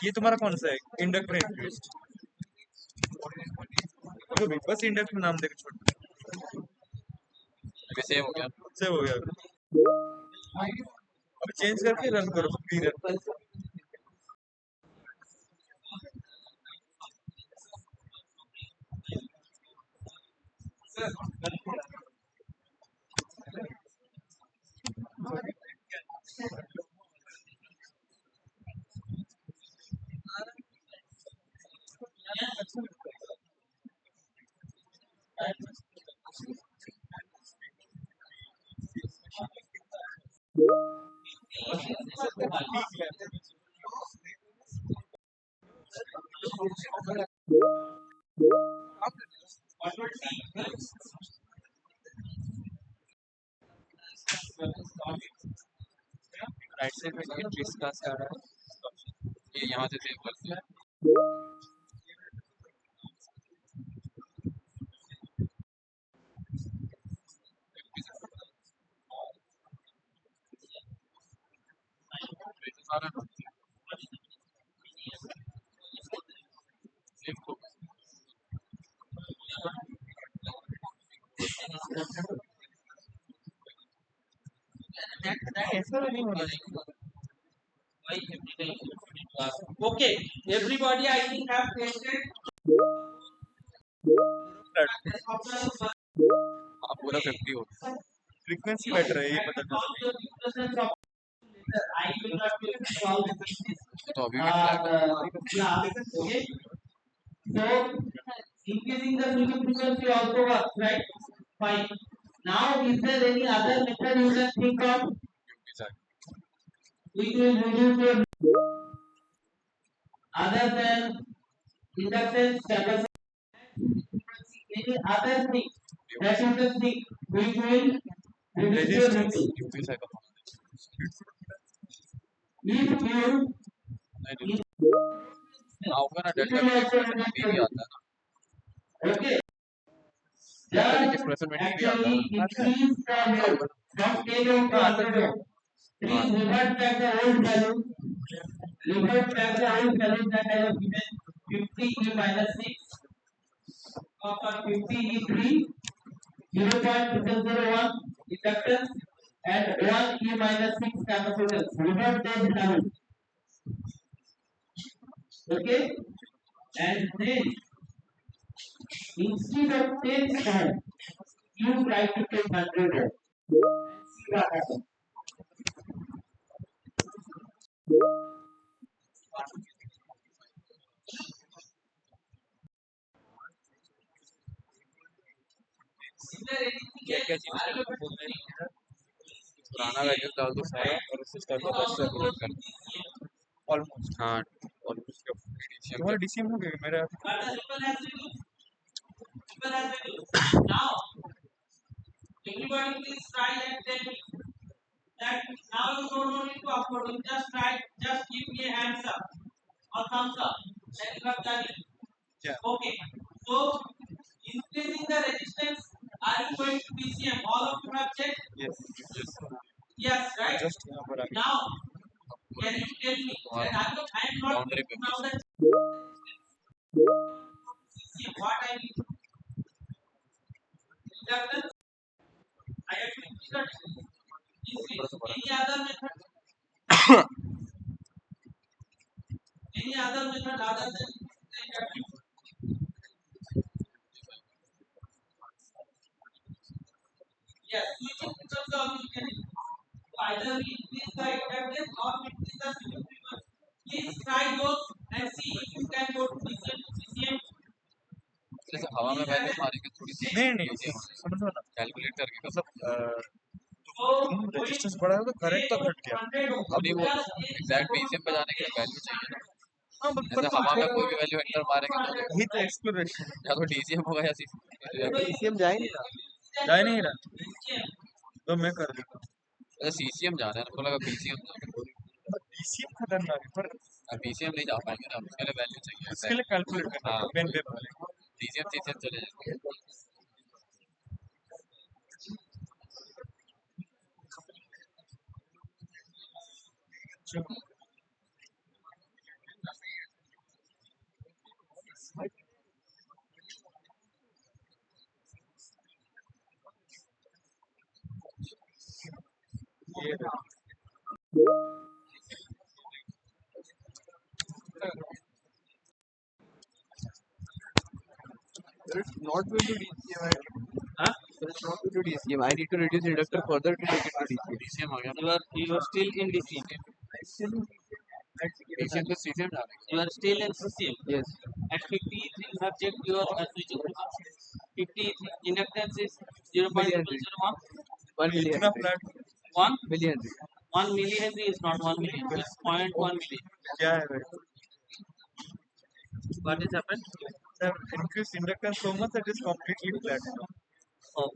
ये तुम्हारा कौन सा है? इंडक्टर इंट्रोड्यूस्ड, जो भी बस इंडक्टर नाम देकर छोड़ दो। अभी सेव हो गया। सेव हो गया। अब चेंज करके रन करो फिर। राइट साइड में ये ट्रिस क्लास आ रहा है। ये यहाँ से सेव करते हैं। सारा सेव को ऐसा नहीं होना चाहिए। Okay, everybody I think have tasted. हाँ पूरा 50 हो। फ्रीक्वेंसी बेटर है ये पता चला। I will not be able to solve this तो अभी भी फ्लैट है। class. Okay, so increasing the music frequency also works, right? Fine. Now, is there any other method you can think of which will reduce your other than inductance, capacitance, any other thing that you can think which will reduce your Resistance. music? If you होगा ना it delta will की also expression में reduce भी your आता है ना। okay. Delta की Just expression में भी आता actually है। increase the load from 10 ohm to 100 ohm. Please revert back the old value. Revert back the old value that I have given 50 e minus 6 or 50 e 3 0.001 inductance and 1 e minus 6 capacitance. Revert those values. Okay? And then instead of 10 ohm, you try to take 100 ohm. See what happens. क्या क्या चीज़ बोलते हैं? पुराना values डाल दो सारा और उस सिस्टम को बस सेपरेट कर दो। ऑलमोस्ट हाँ ऑलमोस्ट तुम्हारा डीसीएम हो गया मेरा। But the simple has to do. Simple has to do. Now, everybody please try and tell me that now you don't need to upload. You just give me a hands up or thumbs up. Then you have done it. Yeah. Okay. So, increasing the resistance Are you going to PCM? All of you have checked? Yes. Yes, right? Just यहाँ पर आ गया. Now, can you tell me that I am not Boundary पे now that PCM, what I need to inductance, I have to induct. Any other method? Any other method other than inductance? Yes, switching becomes also you can either increase the inductance or increase the symmetry. Please try those and see if you can go to PCM to CCM. जैसे हवा में value मारेंगे थोड़ी सी नहीं समझो ना. Calculate करके मतलब So, रेजिस्टेंस बढ़ा है तो करंट तो घट गया. अपनी वो एग्जैक्ट पीसीएम पे जाने के लिए वैल्यू चाहिए ना. हाँ जैसे हवा में कोई भी वैल्यू एंटर मारेंगे तो वही तो एक्सप्लोरेशन या तो डीसीएम होगा या सीसीएम. PCM जाए नहीं ना. जा नहीं रहा. तो मैं कर देता हूँ. जैसे सीसीएम जाना है हमको लगा पीसीएम पीसीएम खतरनाक है पर पीसीएम नहीं जा पाएंगे ना. उसके लिए वैल्यू चाहिए. उसके लिए कैलकुलेट करना हाँ. है मेन वेब वाले. डीसीएम सीसीएम चले जाएंगे. ये It's not going to DCM. Huh? It's not going to DCM. I need to reduce inductor further to take it to DCM. DCM आ गया. You are still in DCM. DCM तो CCM डालेंगे. You are still in CCM. Yes. At 53 you have checked your switching resistance. 50 inductance is 0.001. 1 इतना millihenry. Flat 1 Millihenry. 1 millihenry is not 1 millihenry. It's 0.1 millihenry. क्या है भाई? What has happened? Increase inductance so much that is completely flat. Oh,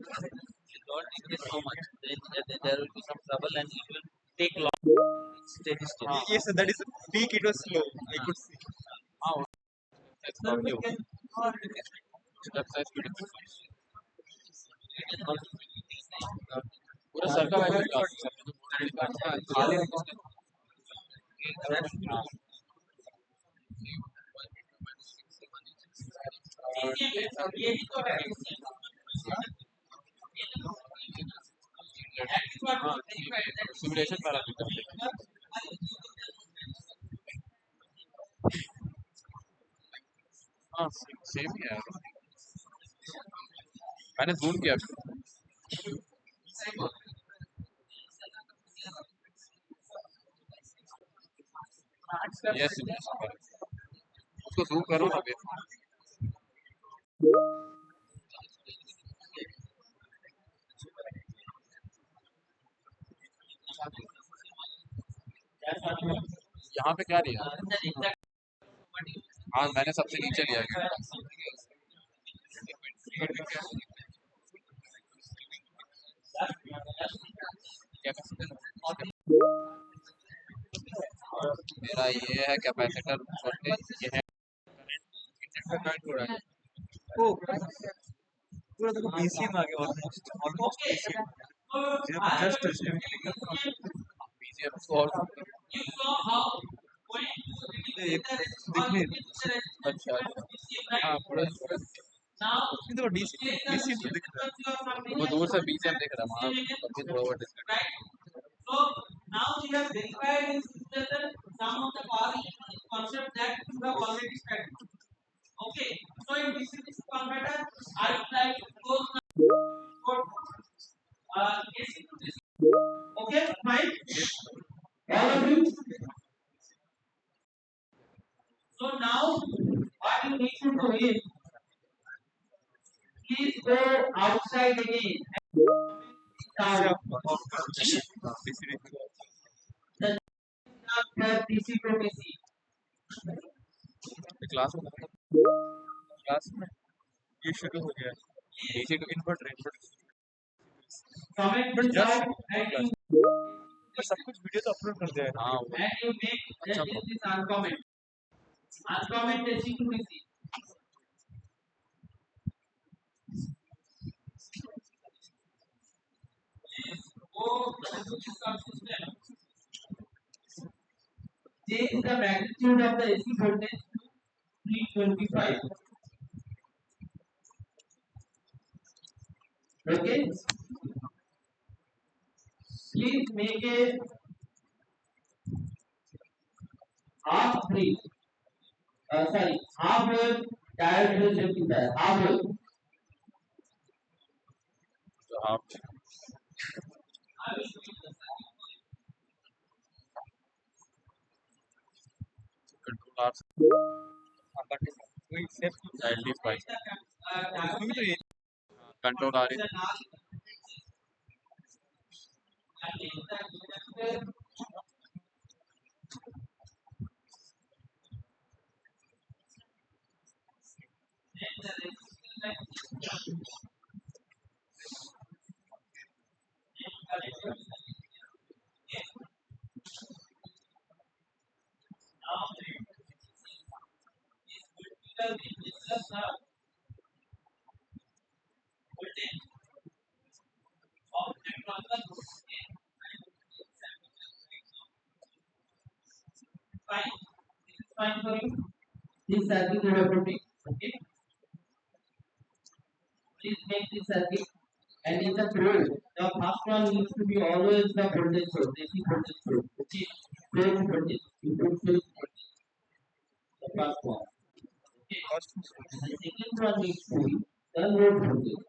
don't increase so much. Then there will be some trouble and it will take long. Steady state. Yes, that is peak. It was slow. I could see. So we can पूरा sir का value निकाल खाली simulation parameter. हाँ same ही है. मैंने zoom किया. Yes उसको zoom करो ना. यहाँ पे क्या लिया? हाँ मैंने सबसे नीचे लिया. मेरा ये है कैपेसिटर ये है Oh, पूरा देखो BCM आ गया almost BCM. Just BCM solve. you saw how going दिखने. अच्छा हाँ पूरा now देखो BCM तो दिख रहा है. वो दूर से BCM दिख रहा है. वहाँ तब भी थोड़ा बहुत disconnect. right. So now we have verified in simulation some of the power electronics concept that you have already studied. Okay. So in DC converter, I would like to go AC to DC. Okay, fine. All of you. So now what you need to do is please go outside again. DC to DC. Class में ये शुरू हो गया. DC to inverter Comment But down just- and you सब कुछ video तो upload कर दिया है. हाँ and you make this uncomment. Uncomment AC to DC. this consistent. Change the magnitude of the AC voltage to 325. Okay. Please make a half brief. Half wave diode rectifier. Half wave. So half control R वही safe child is fine. उसमें भी तो ये Control R is fine. This is fine for you. This circuit you have to make. Okay. Please make this circuit. And in the probe, the first one needs to be always the voltage source, AC voltage source. Okay. Source voltage. Input source voltage. The first one. Okay. And the second one needs to be the load voltage.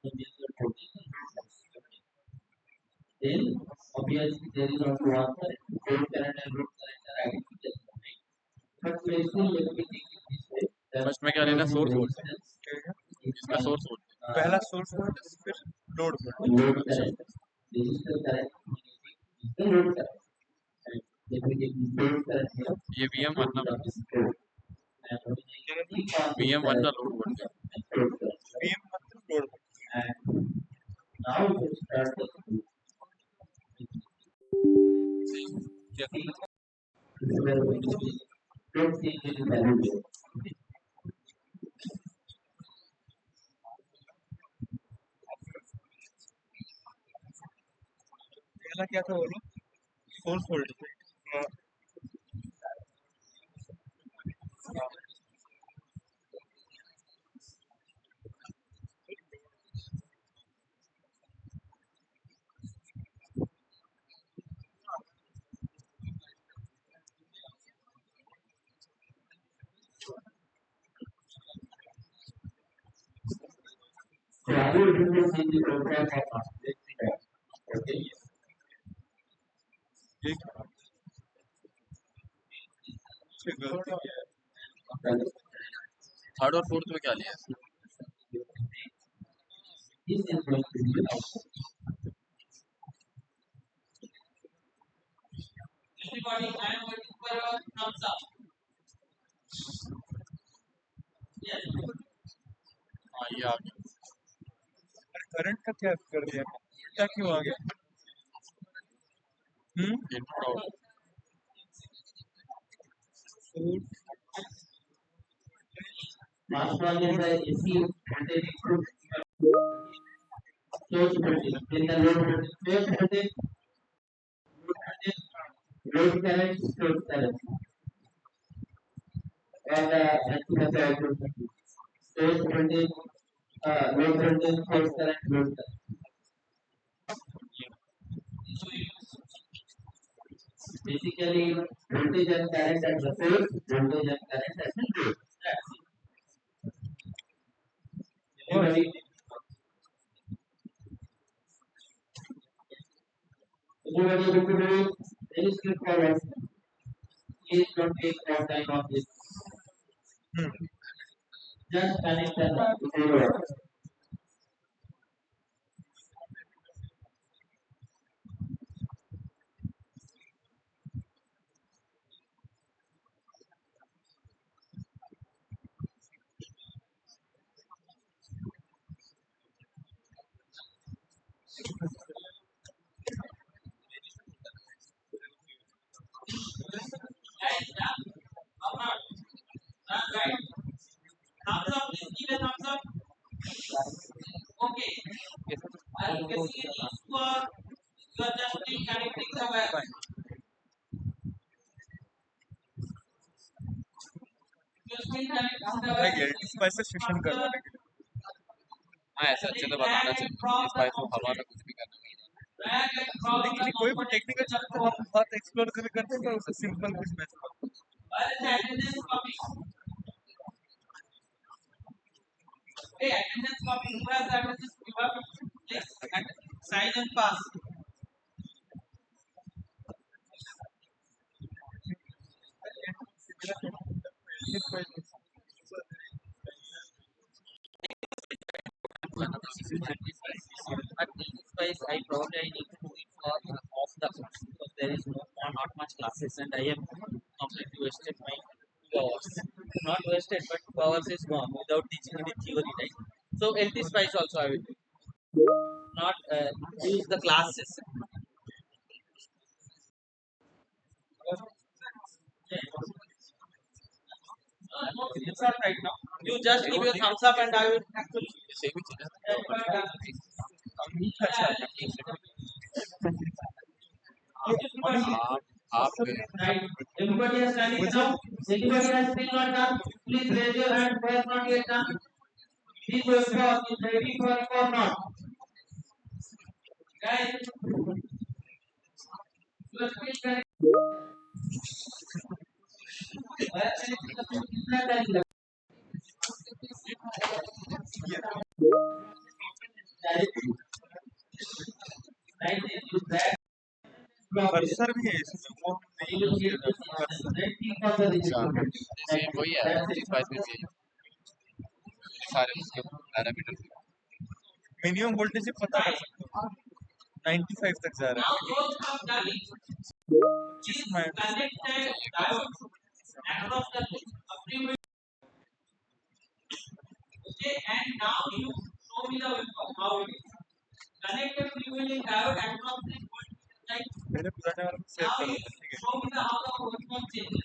The measured voltage and load voltage. Then obviously there is also one current. Load current and load current are identical. But we still let me take it this way. First में क्या लेना source voltage इसका source voltage पहला source voltage फिर load voltage load current, resistor current, the load current. And let me take the load current here. ये VM वरना And what is the VM वरना load voltage load current. BM मतलब load And now we will start the loop. क्या This is where we don't change any value here. पहला क्या था बोलो source voltage So I will introduce in the program of oscillator. Okay. Third और fourth में क्या लिया This is going to be output. Everybody, I am waiting for a thumbs up. Yes. हाँ ये आ गया अरे करंट का क्या कर दिया उल्टा क्यों आ गया input out Last one is the AC voltage input. Source voltage. Then the load voltage. Source voltage. Load current. Source current. And the output voltage. Source voltage. Load voltage. Source current. Load current. Basically, voltage and current at the source. Voltage and current at the load. That's it. Everybody. Everybody able to do it? Very straightforward. Please don't take more time on this. Just connect the zero. Thumbs up, please give a thumbs up. Okay. As you can see, these two are You are just still connecting the wire. Fine. You are still connecting the भाई wire. एल्टी spice से shift करवाने के लिए हाँ ऐसे अच्छे से बताना चाहिए इस बार तो हवा में कुछ भी करना नहीं है। Drag and drop the देखिए कोई भी टेक्निकल चीज तो हम बहुत एक्सप्लोर करते हैं, तो उससे सिंपल कुछ match where is the attendance copy? Hey, attendance copy. Who has the attendance? You have to yes, sign and pass. But this wise, I probably I need to do it for off the because there is not much classes and I am completely wasted my 2 hours. Not wasted, but 2 hours is gone without teaching any theory, right? So LT Spice also I will do. Not use the classes. It's all right now. You just give your thumbs up and I will actually. सही भी चीज़ है। आप Right. Everybody has done it now. Anybody has still not done? Please raise your hand. Who has not yet done? Please wait for is ready for it or not. Guys, you are still correct. कितना time लगा? Right, use that. Cursor भी है इसमें, वो नहीं use किया जाता same वही है इस बार में भी सारे उसके पैरामीटर मिनिमम वोल्टेज ही पता कर सकते हो, 95 तक जा रहा Now है। those have done it. Please connect the diode across the upstream. Okay, and now you show me the waveform how it is. Connect the freewheeling diode across the right. मेरे पुराने वाले सेव Now कर you लो, ठीक है। show me the how the waveform changes.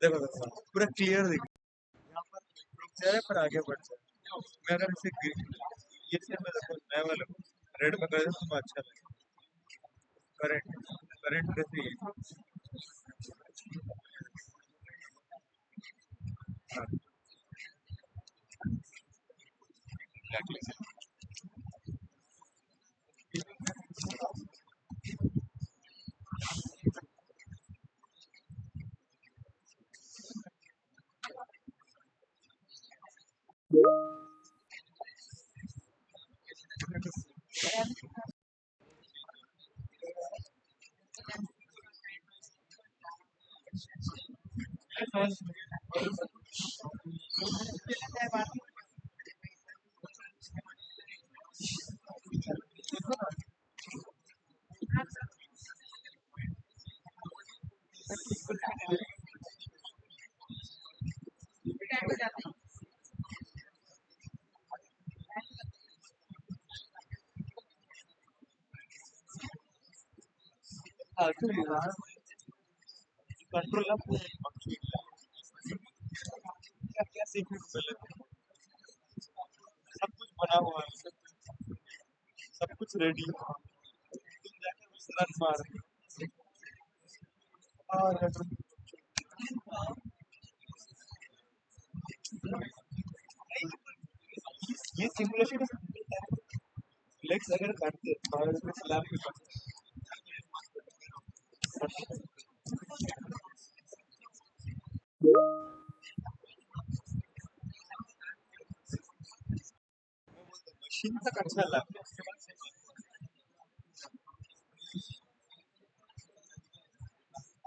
देखो देखो पूरा clear दिख यहाँ पर रुक जाए पर आगे बढ़ जाए। मैं अगर इसे ये से मैं देखो नया वाला रेड में कर दूं तो अच्छा लगेगा। करंट करंट कैसे है? हाँ कंट्रोल ना क्या क्या सीखने को मिलेगा, सब कुछ बना हुआ है, सब कुछ रेडी है, तुम जाके बस रन मार और ये सिमुलेशन फ्लेक्स अगर करते और इसमें स्लैब के पास मशीन तक अच्छा लगता है, उसके बाद से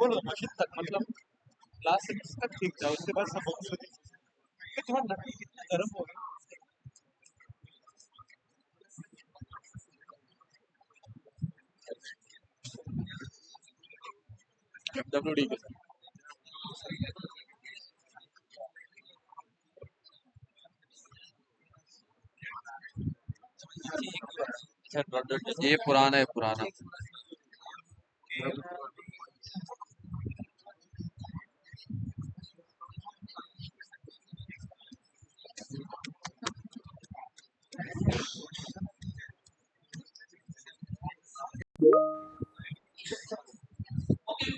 बोलो मशीन तक मतलब लास्ट सेकंड तक ठीक था, उसके बाद सब बकचोदी। ये तुम्हारा लकड़ी कितना गर्म हो गया। डब्ल्यूडी के ये पुराना है पुराना Okay,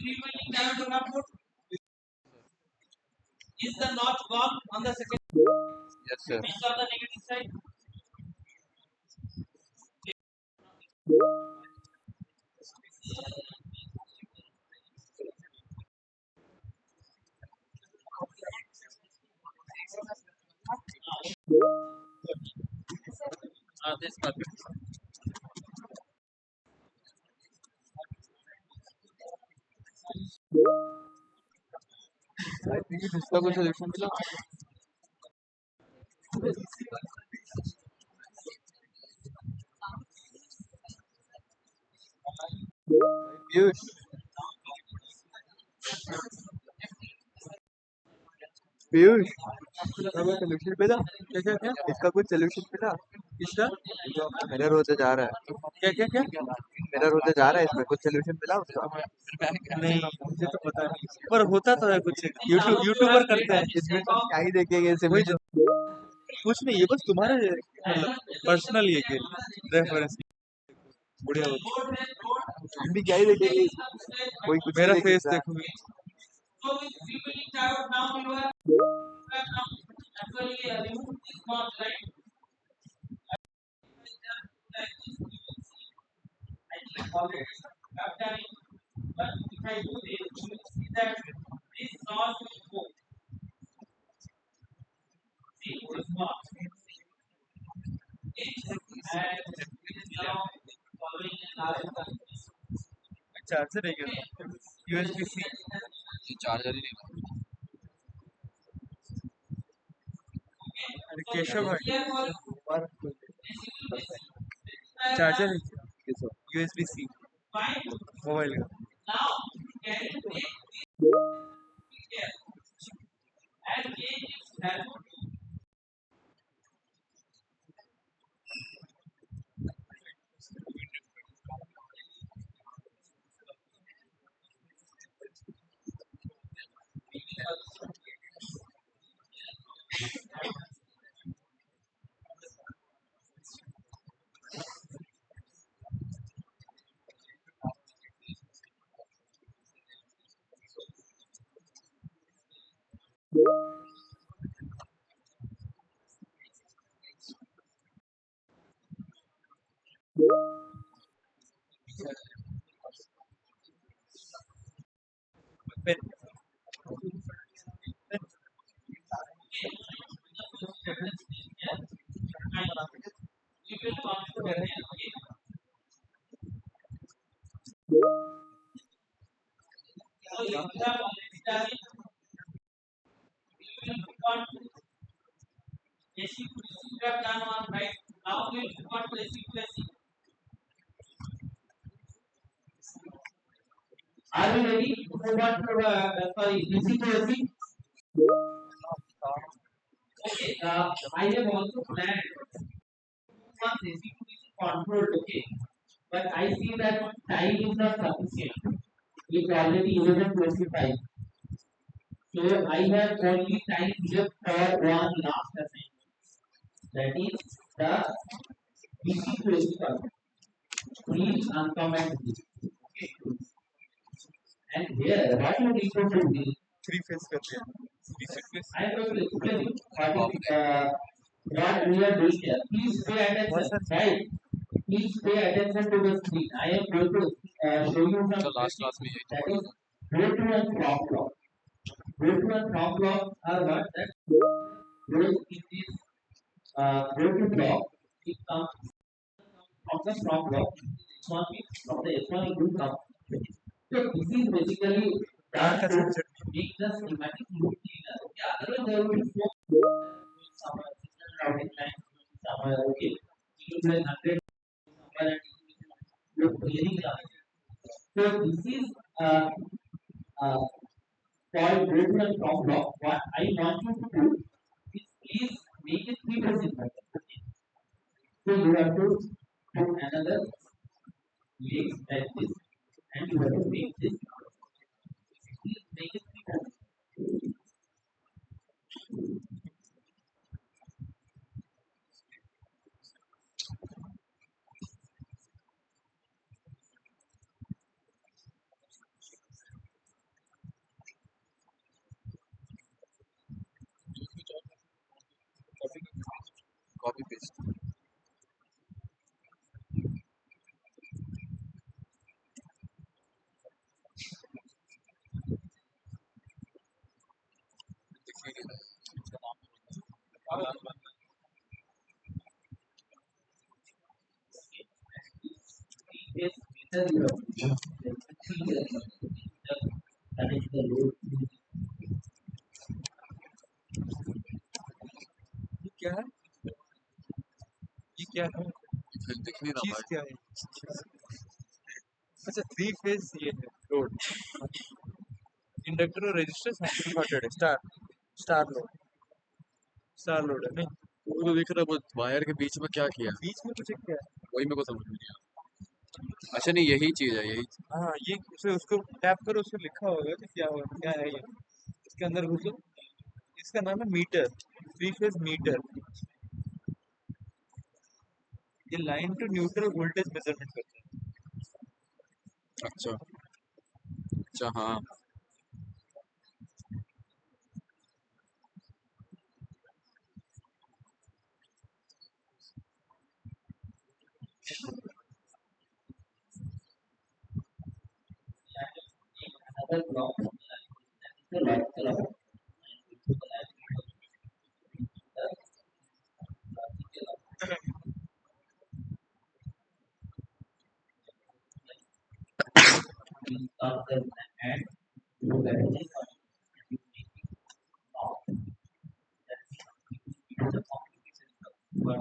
free wheeling down to one foot. Is the notch gone on the second Yes, sir. piece on the negative side? This is perfect. I think इसका कोई solution मिला? पीयूष पीयूष इसका कोई सोल्यूशन मिला? क्या क्या क्या इसका कुछ सोल्यूशन मिला? किसका मिरर होते जा रहा है, क्या क्या क्या मिरर होते जा रहा है, इसमें कुछ सोल्यूशन मिला उसका? नहीं मुझे तो पता नहीं पर होता तो है कुछ यूट्यूबर करते हैं इसमें तो क्या ही देखेंगे इसमें वही तो कुछ नहीं ये बस तुम्हारा मतलब पर्सनल ये के रेफरेंस बढ़िया होता हम भी क्या ही देखेंगे, कोई कुछ मेरा नहीं देख फेस सकता। देखो So with free wheeling tower now you have actually remove this notch, right? I think already I've done it. But if I do this, you will see that this notch will go. See, this notch. Okay. And it is now following an RF. Charger है क्या USB C ये charger ही नहीं अरे केशव भाई Here for charger है क्या USB C fine. Mobile का Now can you take this here and change its value to pen you will control it. Okay. So you have already done it. You will move on to AC to DC. You have done one right. Now we will move on to AC to AC. Are we ready? Move on to sorry, DC to AC. Okay. I have also planned once AC to DC controlled. Okay. But I see that time is not sufficient. It's already 11:25. So I have only time left for one last assignment. That is the DC to AC converter. Please uncomment this. Okay. And here, what you need to do is, three phase करते हैं I am going to explain you what we are doing here. Please pay attention. Right? Please pay attention to the screen. I am going to show you some. तो last class में यही That is go to and from block. Go to and from block are what that goes in this go to block. It comes from the from block. H1 from the H1 it will come. So this is basically car का done to subject make the schematic look cleaner. Okay, otherwise there will be so somewhere signal routing line somewhere okay. You will like 100 somewhere and look really clear. So this is called go to and from block. What I want you to do is please make it 3 phase inverter. Okay. So you have to put another link like this and and you have to make this. Please make it bigger. Copy paste Yes, meter you have to use. Three years you have to use. That is the load. ये क्या है? ये क्या है? फिर दिख नहीं रहा चीज भाई क्या है? अच्छा, 3 फेज ये है लोड। इंडक्टर और रेजिस्टर शॉर्टेड है। स्टार लोड है नहीं। वो तो दिख रहा है, वो वायर के बीच में क्या किया बीच में कुछ एक क्या है? वही मेरे को समझ में नहीं आया। अच्छा नहीं, यही चीज है, यही हाँ, ये उसे उसको टैप करो, उसको लिखा होगा कि क्या है ये। इसके अंदर घुसो, इसका नाम है मीटर, 3 फेज मीटर। ये line to neutral voltage measurement करता है। अच्छा अच्छा हाँ Another block. The light color. We start the and do everything on you make it off. That's the complication of what I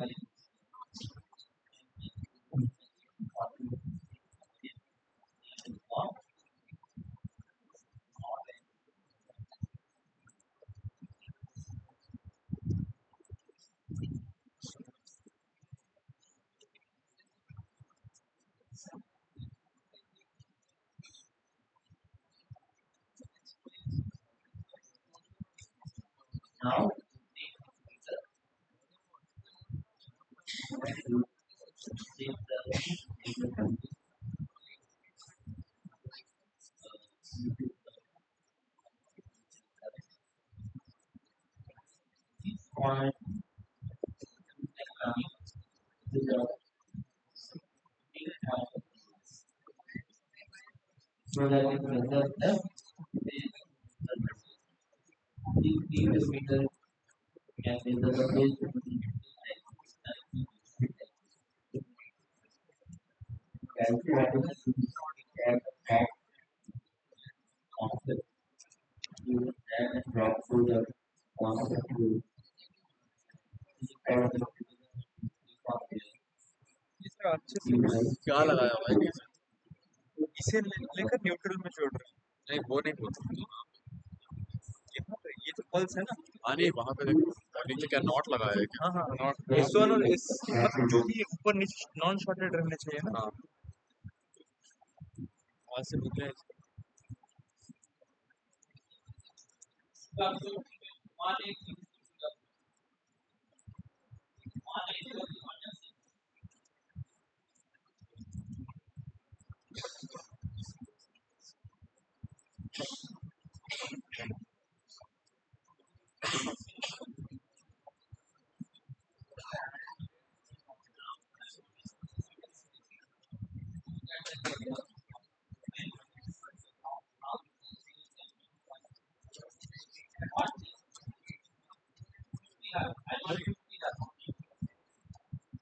now on so that it measures the previous meter can measure the phase between concept you drag and drop through the concept to इसका अच्छे से क्या लगाया हुआ है इसे लेकर neutral में जोड़ रहे हैं। नहीं वो नहीं बोलता यहाँ पे ये तो पल्स है ना। हाँ नहीं वहाँ पे देखो और नीचे क्या नॉट लगाया है क्या हाँ नॉट इस वन और इस मतलब जो भी ऊपर नीचे नॉन शॉर्टेड रहने चाहिए ना। हाँ वहाँ से होते हैं।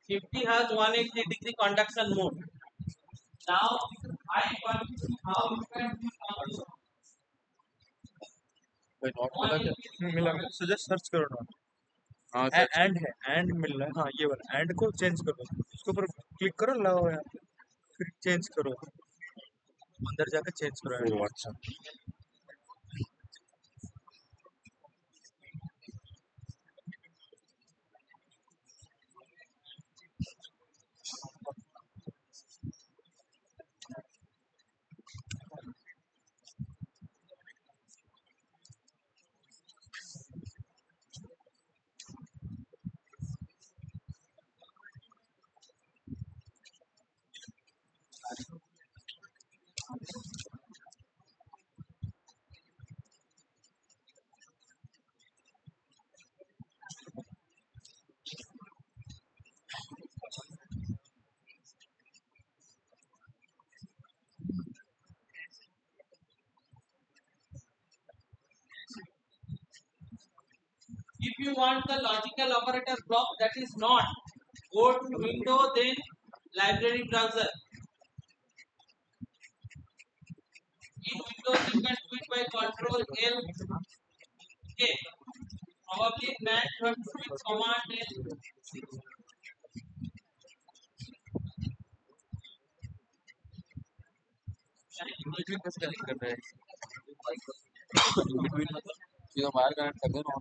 Fifty has 180-degree conduction mode. Now I want to see how you can do conduction. भाई नॉट मिला क्या मिला सो जस्ट सर्च करो नॉट। हाँ एंड है, एंड मिल रहा है। हाँ ये वाला एंड को चेंज करो, उसके ऊपर क्लिक करो, लगाओ यहाँ पे, फिर चेंज करो, अंदर जाकर चेंज करो। ओ अच्छा If you want the logical operator block that is not, go to window, then library browser. In Windows, you can do it by Control L. Okay. Probably Mac runs with Command L. Between कैसे connect कर रहे हैं between मतलब सीधा wire connect कर देना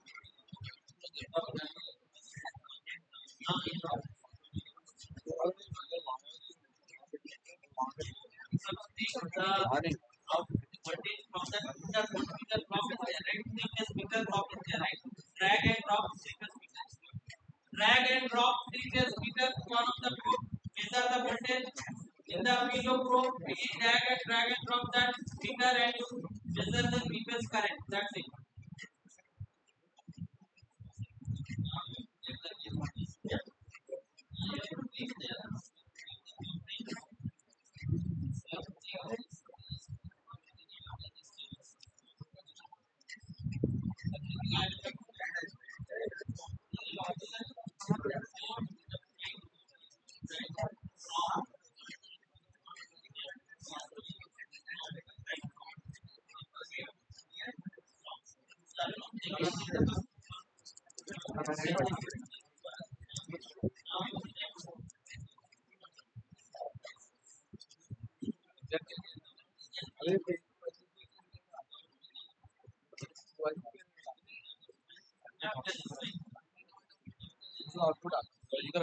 Voltage from the speaker block is there, right? Speaker block is there, right? Drag and drop speaker. Drag and drop speaker one of the port. Measure the voltage in the field of probe. Please drag and drop that speaker and you measure the previous current. That's it. Output इधर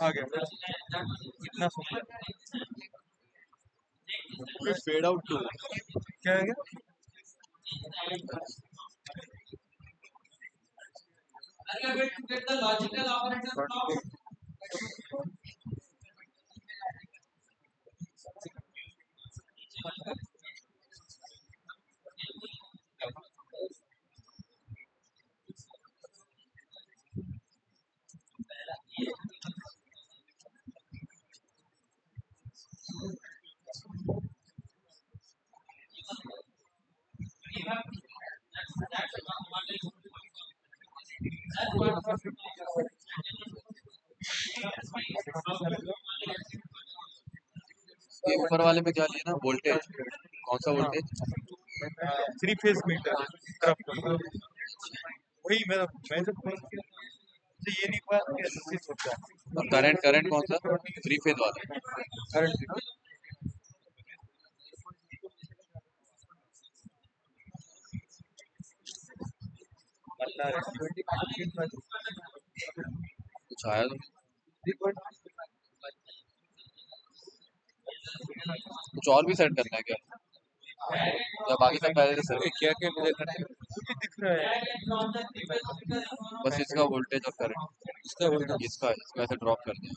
आ गया इतना सुंदर fade out to क्या है क्या Are you able to get the logical operator block? ये ऊपर वाले में क्या लिया ना वोल्टेज कौन सा वोल्टेज 3 फेज मीटर वही मैं जब फोन किया तो ये नहीं पता कि ऐसे होता है और करंट कौन सा 3 फेज वाला करंट कुछ आया तो कुछ और भी सेट करना है क्या या बाकी सब पहले से क्या क्या मुझे दिख रहा है बस इसका वोल्टेज और करंट इसका ऐसे ड्रॉप कर दिया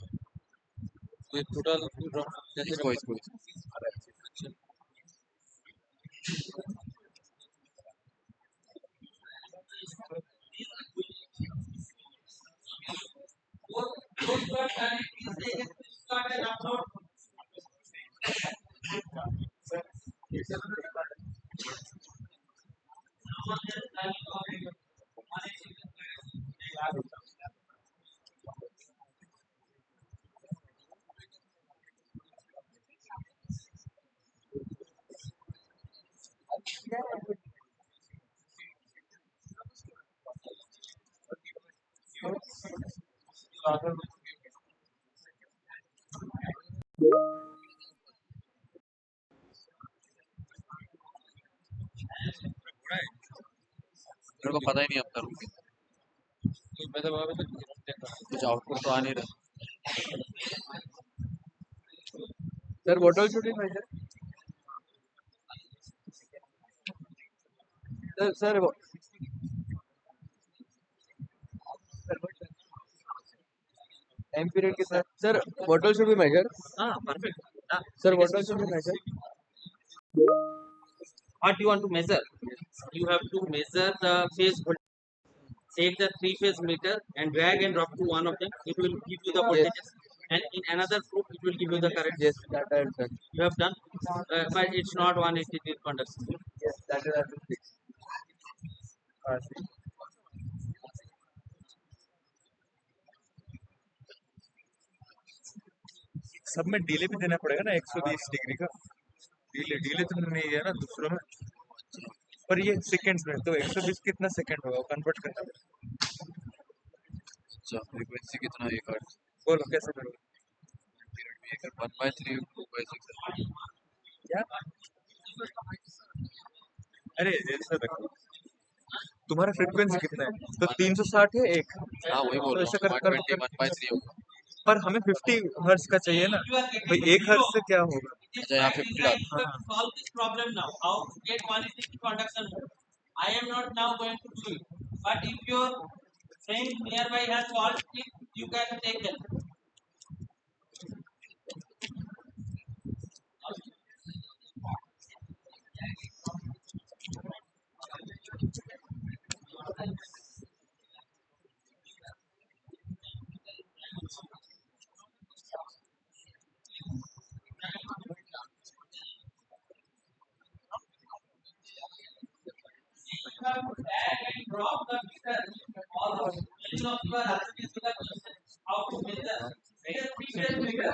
ये टोटल इसको मेरे को पता ही नहीं अब तक कुछ आउटपुट तो आ नहीं रहा सर बोतल छोटी नहीं है सर वो टाइम पीरियड के साथ sir what all should we measure? perfect. Sir, what all should we measure? What you want to measure? You have to measure the phase voltage. Take the three-phase meter and drag and drop to one of them. It will give you the voltages, and in another group it will give you the current. Yes, that I have done. You have done, but it's not 180 degree conduction. Yes, that is I will fix. See. सब में delay भी देना पड़ेगा ना 120 degree का delay delay तो नहीं है ना दूसरों में पर ये सेकंड्स में तो 120 कितना सेकंड होगा कन्वर्ट करना अच्छा फ्रीक्वेंसी कितना एक हर्ट्ज बोलो कैसे करोगे पीरियड में अगर 1/3 2/6 क्या अरे ऐसा देखो तुम्हारा फ्रीक्वेंसी कितना है तो 360 है एक हाँ वही बोल तो रहा ऐसा हूँ कर 1/3 होगा पर हमें 50 हर्ट्ज का चाहिए ना भाई एक हर्ट्ज से क्या होगा अच्छा यहाँ 50 डाल Solve this problem now. How to get 180 conduction mode? I am not now going to do it. But if your friend nearby has solved it, you can take them. You have to drag and drop the meter or the position of your RCD to the position. How to measure? Make a three-phase meter.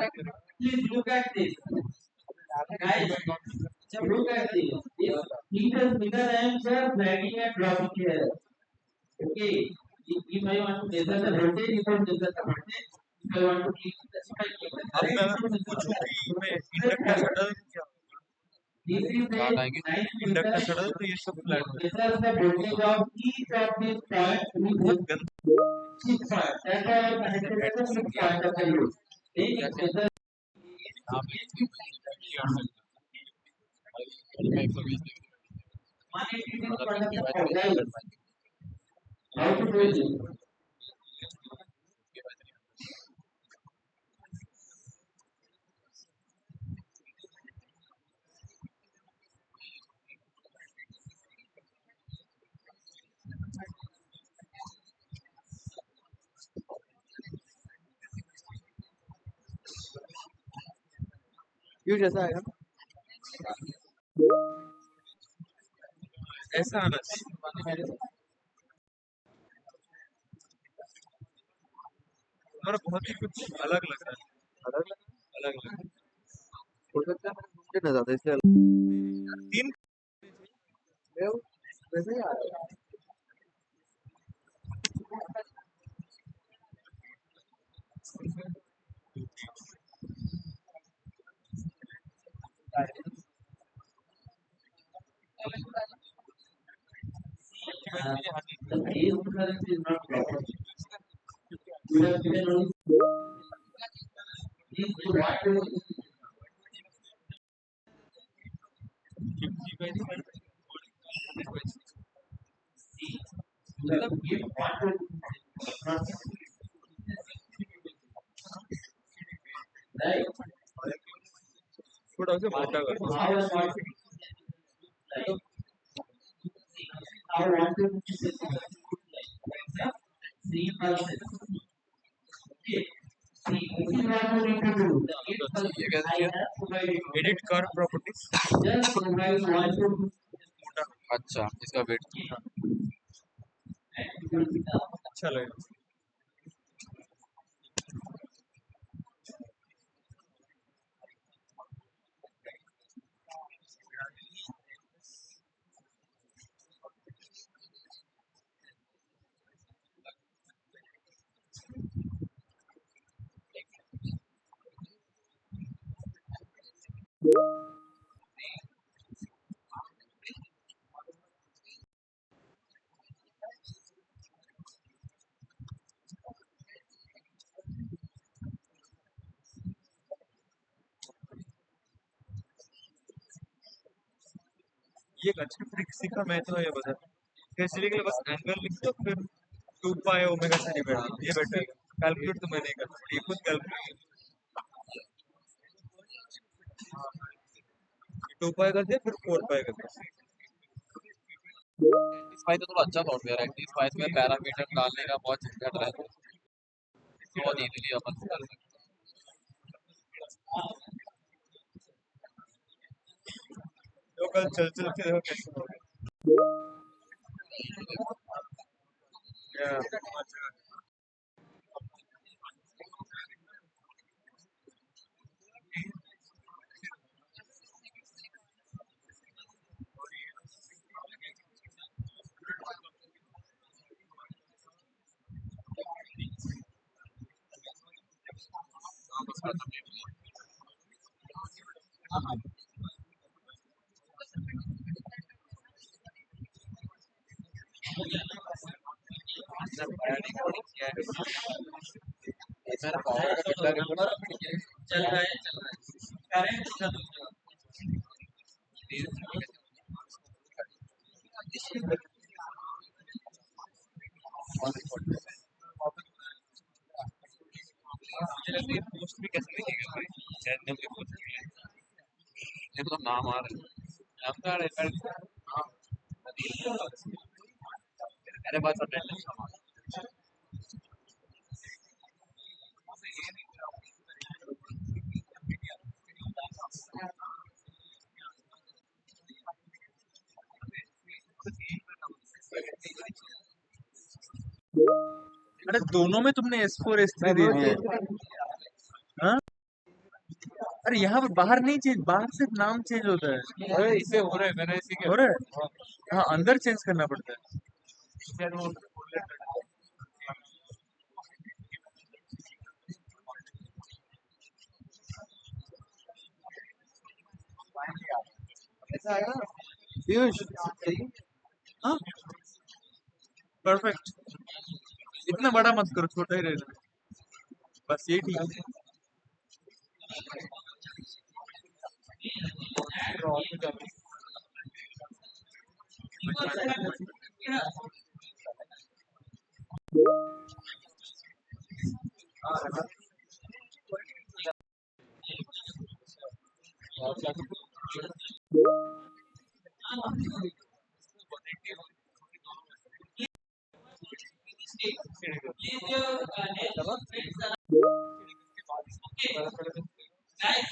Please look at this. Guys, look at this. This three-phase meter I am just dragging and dropping here. Okay. If I want to measure the voltage, you can measure the voltage. If I want to specify अब मैं पूछूं कि मैं inductor हटा दूं क्या this is the कहाँ लाएंगे इंडक्टर हटा दूं तो ये सब फ्लैट हो measures the voltage of each of these points with बहुत गंदा 6 points. That's why I connected as a 6 point of the load. Then it measures मैं 120 degree 180 degree conduction mode. How to do it? क्यों जैसा आएगा ऐसा आना चाहिए हमारा बहुत ही कुछ अलग लग रहा है अलग अलग लग रहा है हो सकता है मैंने मुझे ना ज्यादा इससे अलग तीन मैं वैसे ही आ रहा है The phase difference is not proper. You have given only this to what to see. You have given what to not right. थोड़ा सा मोटा कर दो How and what right. How want to see pulses. Okay. See, this is what you need to do. The eight pulses ये कैसे I किया have provided. Edit कर properties Just provide one to अच्छा इसका wait and it will be done. अच्छा लगेगा ये एक अच्छा ट्रिक सीखा मैं तो ये बता केसरी के लिए बस एंगल लिख दो, फिर 2 पाई ओमेगा सी बेटर, ये बेटर है। कैलकुलेट तो मैं नहीं करता, ये खुद कैलकुलेट 2 पाई कर दिया, फिर 4 पाई कर दिया। स्पाइस तो थोड़ा अच्छा सॉफ्टवेयर है। स्पाइस में पैरामीटर डालने का बहुत झंझट रहता है, बहुत इजीली अपन कर सकते तो कल चल चल के देखो कैसे होगा। Yeah. मेरा पावर का कितना चल रहा है करंट उठा दो। पोस्ट भी कैसे लिखेगा भाई, रैंडमली पोस्ट किया ये तो नाम आ रहा है, नाम का अरे बात रैंडम अरे दोनों में तुमने S4 S3 दे दिया। हाँ, अरे यहाँ पर बाहर नहीं चेंज, बाहर सिर्फ नाम चेंज होता है। अरे इसे हो रहा है, मैंने इसी के हो रहा है, हाँ अंदर चेंज करना पड़ता है। ऐसा आएगा पीयूष, हाँ परफेक्ट, इतना बड़ा मत करो, छोटा ही रहना, बस ये ठीक है। Please your next friends are okay. Guys,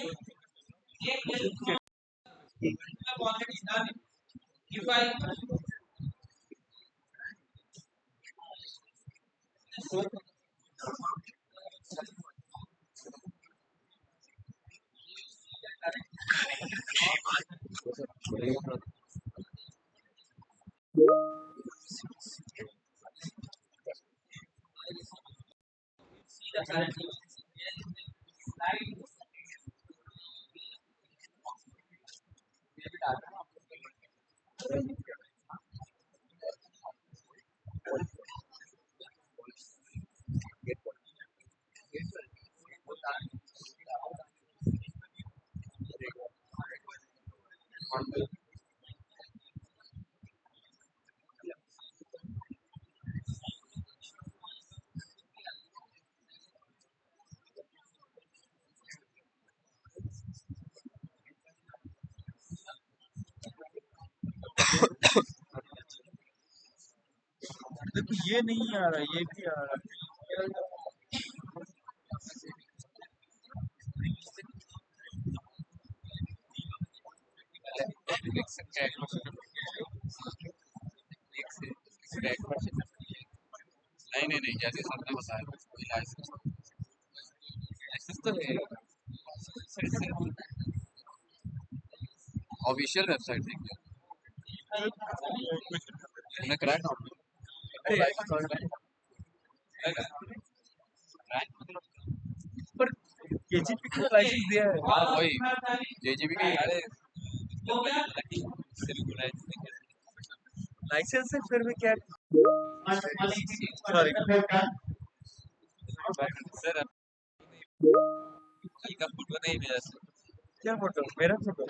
take this from the already done. If I see the current slide, देखो ये नहीं आ रहा, ये भी आ रहा है। नहीं नहीं, जैसे सबने बताया कोई लाइसेंस लाइसेंस तो है, ऑफिशियल वेबसाइट देखिए, उन्हें क्रैक पर केजीपी को लाइसेंस दिया है। हाँ वही जेजीबी का अरे हो गया लाइसेंस है, फिर भी क्या, Sorry. सर का फोटो नहीं मेरा क्या फोटो, मेरा फोटो?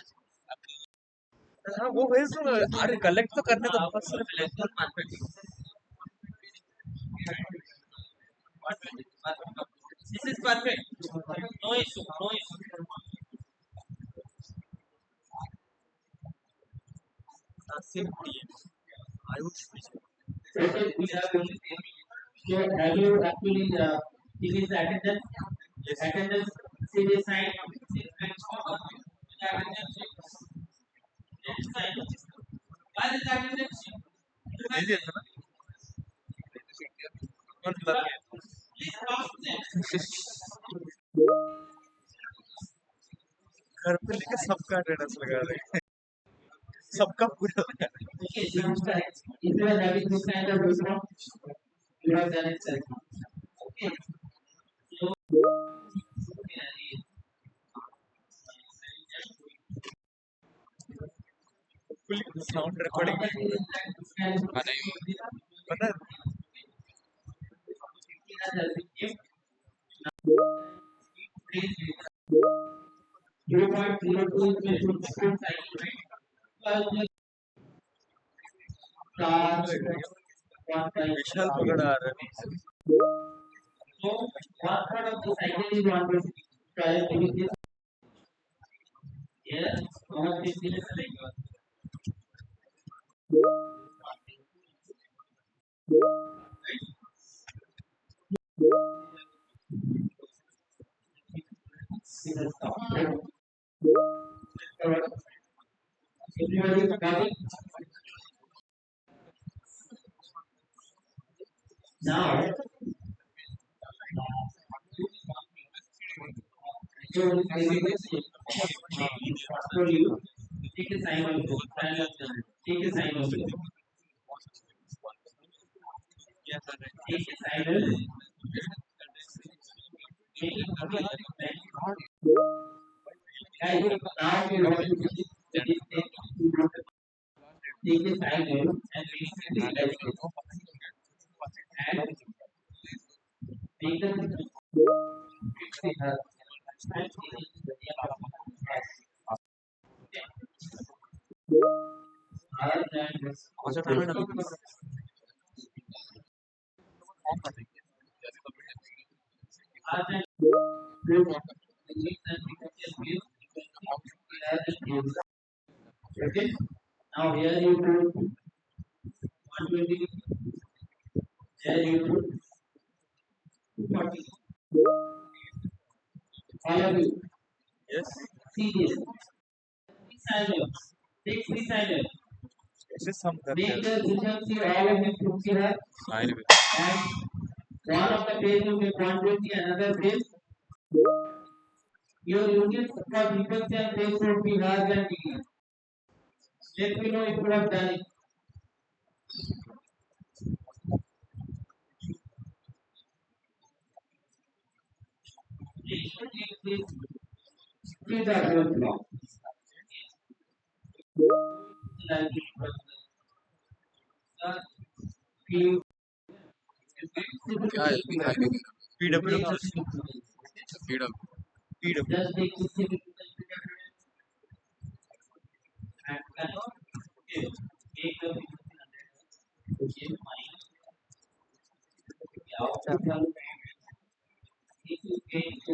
हाँ वो भेज दो ना। अरे कलेक्ट तो करने दो बस। This is perfect. No issue. No issue. Simply, I would switch. Okay, we are going to take. So have you actually finished the attendance? Yes. Attendance series sign. Why is that in दे दिया था ना? कौन लगा? Please cross check. घर पे लेके सबका attendance लगा रहे हैं। सबका पूरा लगा रहे हैं। Okay, so if you are having this kind of response, you have done it correctly. Okay. So Hopefully sound recording नहीं पता है? 0.02 is the cycle rate. Charge विशाल पकड़ आ रहा है। So one third of the cycle is 120. Try to make this. Yes, how much is this? Everybody got it? Now, so for you, take a sign of book. Take a sign of book. Take a sign of Guys, now we want to do this. Take a sign of and make it and take a other than this. अच्छा time है ना Other than this, okay. Now here you put 120. Here you put 240. All of you, Yes. see this. Silence. Take three silence. ऐसे सम करते Make हैं। the efficiency all of these groups here. Sine में And one of the page will be 120, another page. Your units for frequency and phase should be large and degree. Let me know if you have done it. These are your blocks. क्या है PW freedom PW Just take this and make the okay, fine. If you get to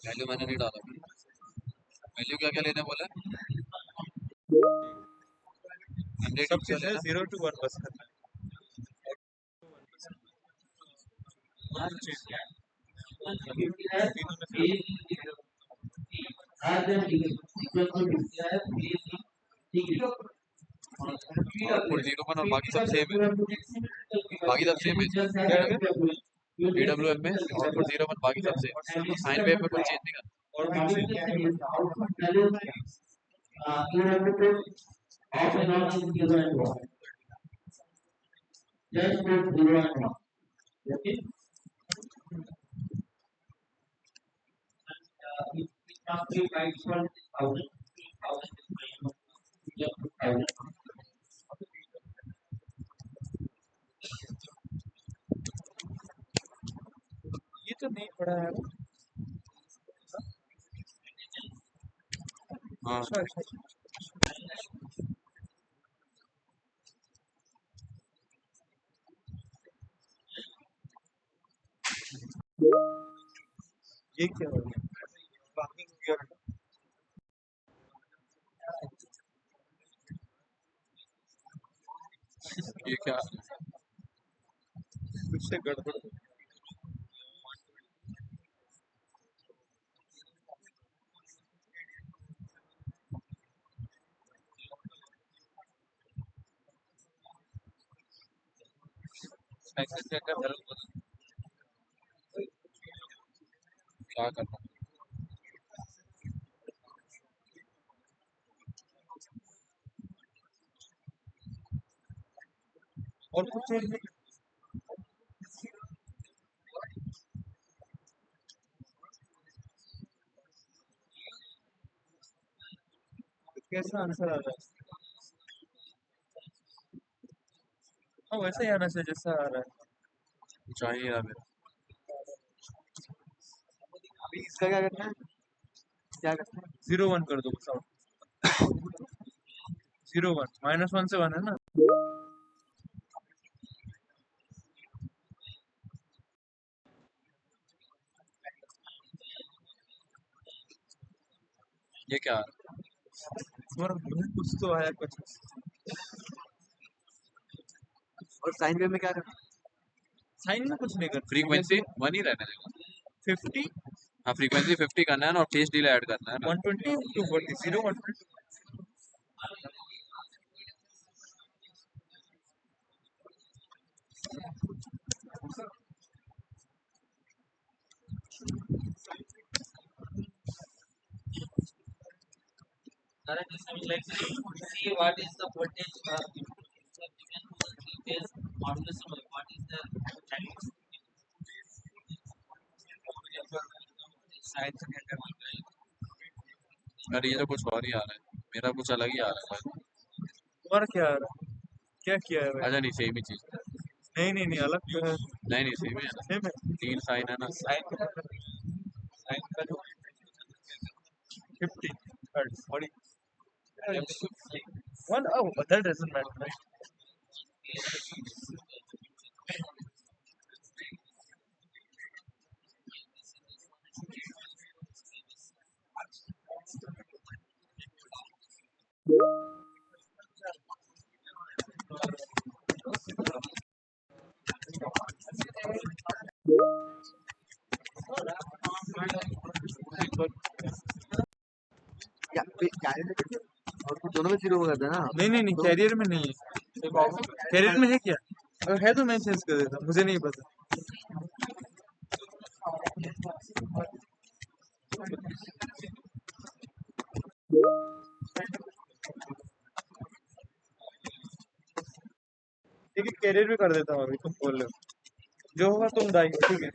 value मैंने नहीं डाला value क्या क्या लेने बोला सब चीजें 0 to 1 बस करना है। आउटपुट 0 और बाकी सब सेम है बाकी सब सेम है PWM में आउटपुट 0 और बाकी सब सेम साइन वेव में कुछ चेंज नहीं करना और off and on is given to us. just put 0 and 1. Okay. It must be by default 1000. 1000 is minimum. Just put 1000. ये तो नहीं पड़ा है हाँ अच्छा अच्छा ये क्या हो गया पार्किंग गियर ये क्या कुछ से गड़बड़ हो गई। एक्सेस क्या क्या क्या करना और कुछ चेंज नहीं कैसा आंसर आ रहा है हाँ वैसा ही आना चाहिए जैसा आ रहा है चाहिए यार मेरा अभी इसका क्या करना है क्या करना है 0 1 कर दो बस 0 1 -1 से 1 है ना ये क्या तुम्हारा मुझे कुछ तो आया कुछ और साइन वेव में क्या करना है साइन में कुछ नहीं कर फ्रीक्वेंसी 1 ही रहने देगा 50 हाँ फ्रीक्वेंसी 50 करना है ना और फेस डिले ऐड करना है ना 120 240 0 120 Correct. Let's see what is the voltage is modulus of what is the sine से क्या करना अरे ये तो कुछ और ही आ रहा है मेरा कुछ अलग ही आ रहा है भाई तुम्हारा क्या आ रहा है क्या किया है भाई अच्छा नहीं सेम ही चीज नहीं नहीं नहीं अलग जो है नहीं नहीं सेम ही है ना सेम है 3 साइन है ना साइन साइन का जो 50 hertz sorry 1 oh that doesn't matter right? या कैरियर में और कुछ दोनों में 0 कर देना नहीं नहीं नहीं कैरियर में नहीं है कैरियर में है क्या अगर है तो मैं चेंज कर देता मुझे नहीं पता ठीक है कैरियर भी कर देता हूँ अभी तुम बोल रहे हो जो होगा तुम दाई हो ठीक है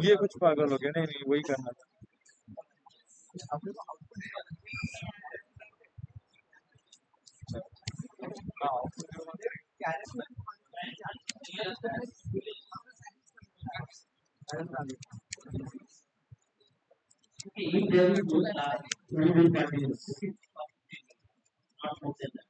ये कुछ पागल हो गया नहीं नहीं वही करना था If there is no charge, we will continue. Okay. Not more than that.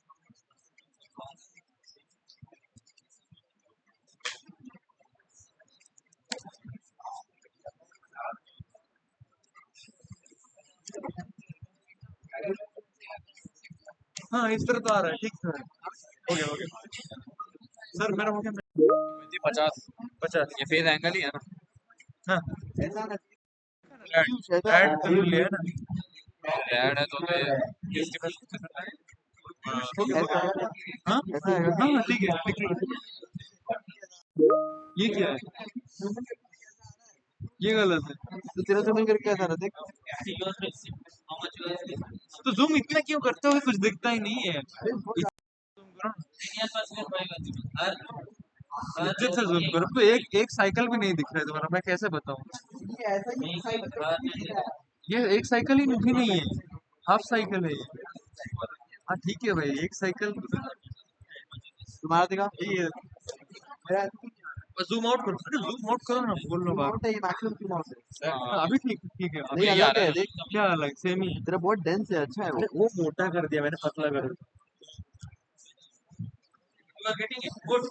हाँ इस तरह तो आ रहा है ठीक है हो गया सर मेरा हो गया 50 50 ये फेज एंगल ही है ना हाँ ऐसा ना ऐड कर लिया है ना ऐड है तो फिर हाँ हाँ हाँ ठीक है लिख लो ये क्या है ये गलत है। तो तेरा जूम करके क्या था देख। See your receipt. How much you have received? तो जूम इतना क्यों करते हो कि कुछ दिखता ही नहीं है। Senior person होएगा तुम्हें। हर इज्जत से जूम करो। तो एक साइकिल भी नहीं दिख रहा है तुम्हारा, मैं कैसे बताऊं। ये एक साइकिल ही भी नहीं है, हाफ साइकिल है ये। हाँ ठीक है भाई, एक साइकिल तुम्हारा दिखा। ये जूम आउट करो, जूम आउट करो ना, बोल लो बात। ये मैक्सिमम क्यों आउट है? अभी ठीक ठीक है। नहीं अलग है देख। क्या अलग, सेम ही है। तेरा बहुत डेंस है, अच्छा है वो मोटा कर दिया मैंने, पतला कर दिया। you are getting it good.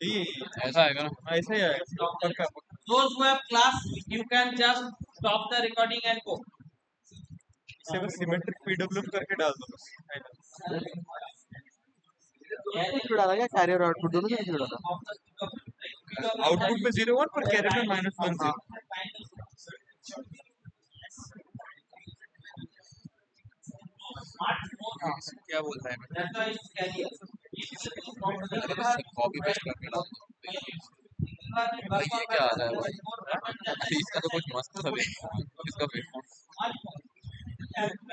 ये ऐसा आएगा ना। ऐसा ही आएगा पक्का। Those who have class, you can just stop the recording and go. इसे बस सिमेट्रिक पीडब्ल्यू करके डाल दो बस। जुड़ा था क्या? कैरियर आउटपुट दोनों से जुड़ा था। आउटपुट में 0 1 पर कैरियर में -1 0। क्या बोलता है मैं That's why it's carrier. Copy paste करके डाल दूं। भाई ये क्या आ रहा है भाई, इसका तो कुछ मस्त सा भी इसका वेवफॉर्म।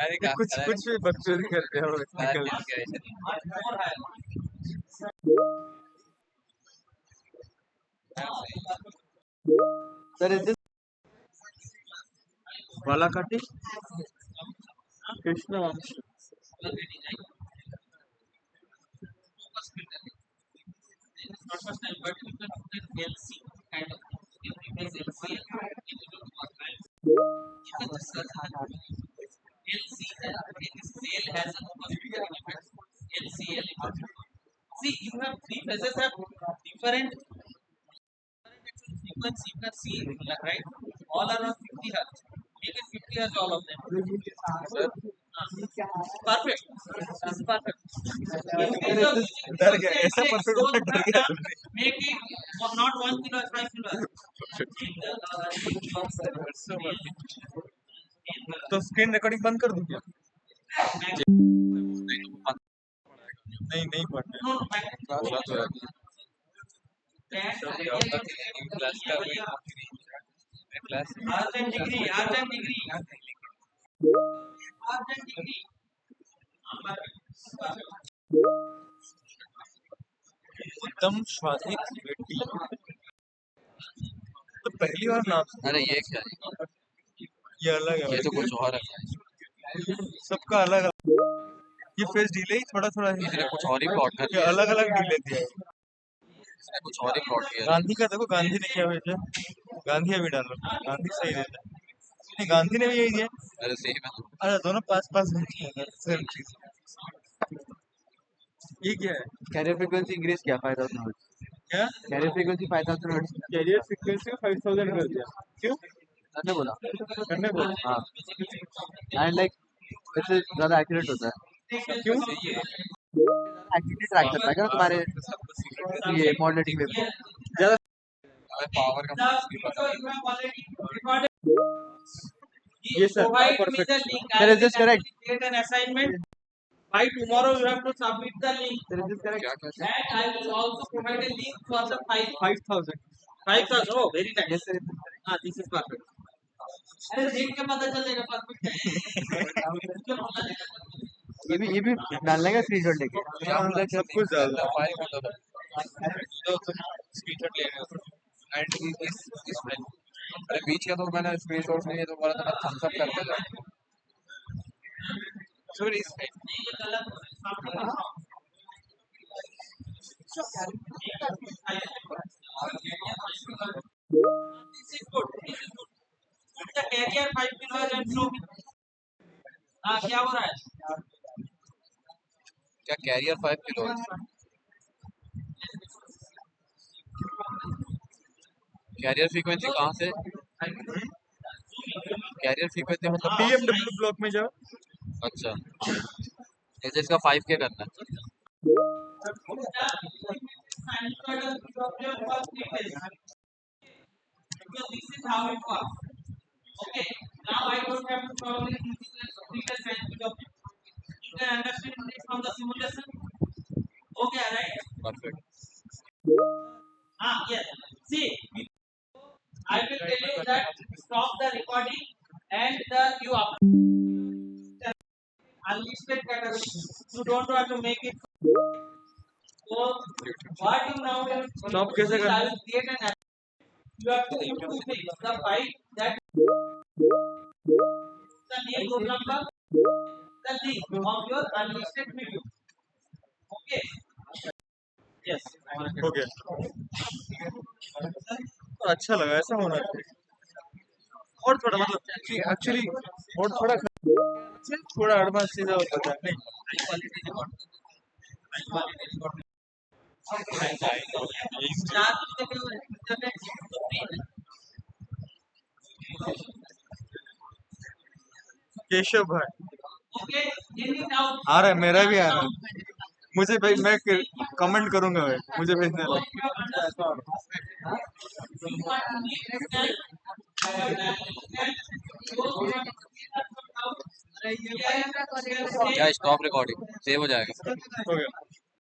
अरे क्या कुछ कुछ भी बकचोदी करते हो निकल। सर इज दिस वाला काटी कृष्ण वंश। Not first time, but you can put an LC kind of thing. You can replace LC and you can just search LC and this cell has a hospital element. LC element. See, you have three phases have different frequency. You can see right? All are on 50 hertz. Make it 50 hertz, all of them. Perfect. This is perfect. डर गया, ऐसा perfect होता डर गया। Make it not 1 kilo, 5 kilo. तो screen recording बंद कर दूं क्या? नहीं नहीं पढ़ना है। बोला तो है क्लास का क्लास Argent degree. उत्तम स्वादिक बेटी। तो पहली बार नाम सुना। अरे ये क्या है, ये अलग है ये तो भाई। कुछ और है, सबका अलग अलग। ये फेस डिले ही थोड़ा थोड़ा ही इसने है। कुछ और ही प्लॉट कर ये दिया, अलग अलग डिले दिया है। इसने कुछ और ही प्लॉट किया। गांधी का देखो, गांधी ने क्या भेजा। गांधी अभी डालो, गांधी सही रहता है। नहीं गांधी ने भी यही दिया। अरे सेम है, अरे दोनों पास पास भेजे हैं, सेम चीज। ये क्या है? कैरियर फ्रीक्वेंसी इंक्रीज किया 5000 हर्ट्ज। क्या? Carrier frequency 5000 hertz carrier frequency 5000 कर दिया। क्यों? करने बोला। करने बोल। हाँ एंड लाइक इससे ज्यादा एक्यूरेट होता है। क्यों? एक्टिविटी ट्रैक करता है क्या तुम्हारे ये मॉडरेटिंग वेव को ज्यादा। पावर का The भी video पता you have already recorded. ये sir Provide me perfect. the link. Sir, is this correct? Create an assignment. By tomorrow you have to submit the link. Is this correct? क्या क्या And I will also provide a link for the file. 5000। 5,000. Oh, very nice. Yes sir. This is perfect. अरे देख के पता चलेगा perfect है। ये भी डालने का स्क्रीनशॉट लेके। सब कुछ ज्यादा। फाइल कौन सा था, तो स्क्रीनशॉट ले रहे हो एंड इस फाइल। अरे बीच का तो मैंने स्क्रीनशॉट लिए तो बोला था मैं थम्स अप करके जाऊंगा। सॉरी इस फाइल नहीं ये गलत हो रहा है। This is good. Put the carrier 5 kilos and show me. हाँ क्या हो रहा है? क्या कैरियर 5 किलो है? कैरियर फ्रीक्वेंसी कहाँ से, कैरियर फ्रीक्वेंसी मतलब BMW ब्लॉक में जाओ। अच्छा ऐसे इसका 5K करना है। Because this is how it works. Okay. Now I don't have to probably teach you the previous language of it. You can understand it from the simulation. Okay, right? Perfect. Yes. See, I will tell you that stop the recording and you upload unlisted category. You don't want to make it. So what you now will Stop कैसे I करना? will create an app. You have to put two things. The file that the name program number, the link of your unlisted video. Okay. Yes. हो गया। तो अच्छा लगा, ऐसा होना चाहिए। और थोड़ा मतलब एक्चुअली और थोड़ा एडवांस चीजें और पता नहीं। केशव भाई Okay. Any doubt? आ रहा है, मेरा भी आ रहा है। मुझे भाई मैं कमेंट करूंगा भाई, मुझे भेजने लगा। क्या स्टॉप रिकॉर्डिंग सेव हो जाएगा। हो गया।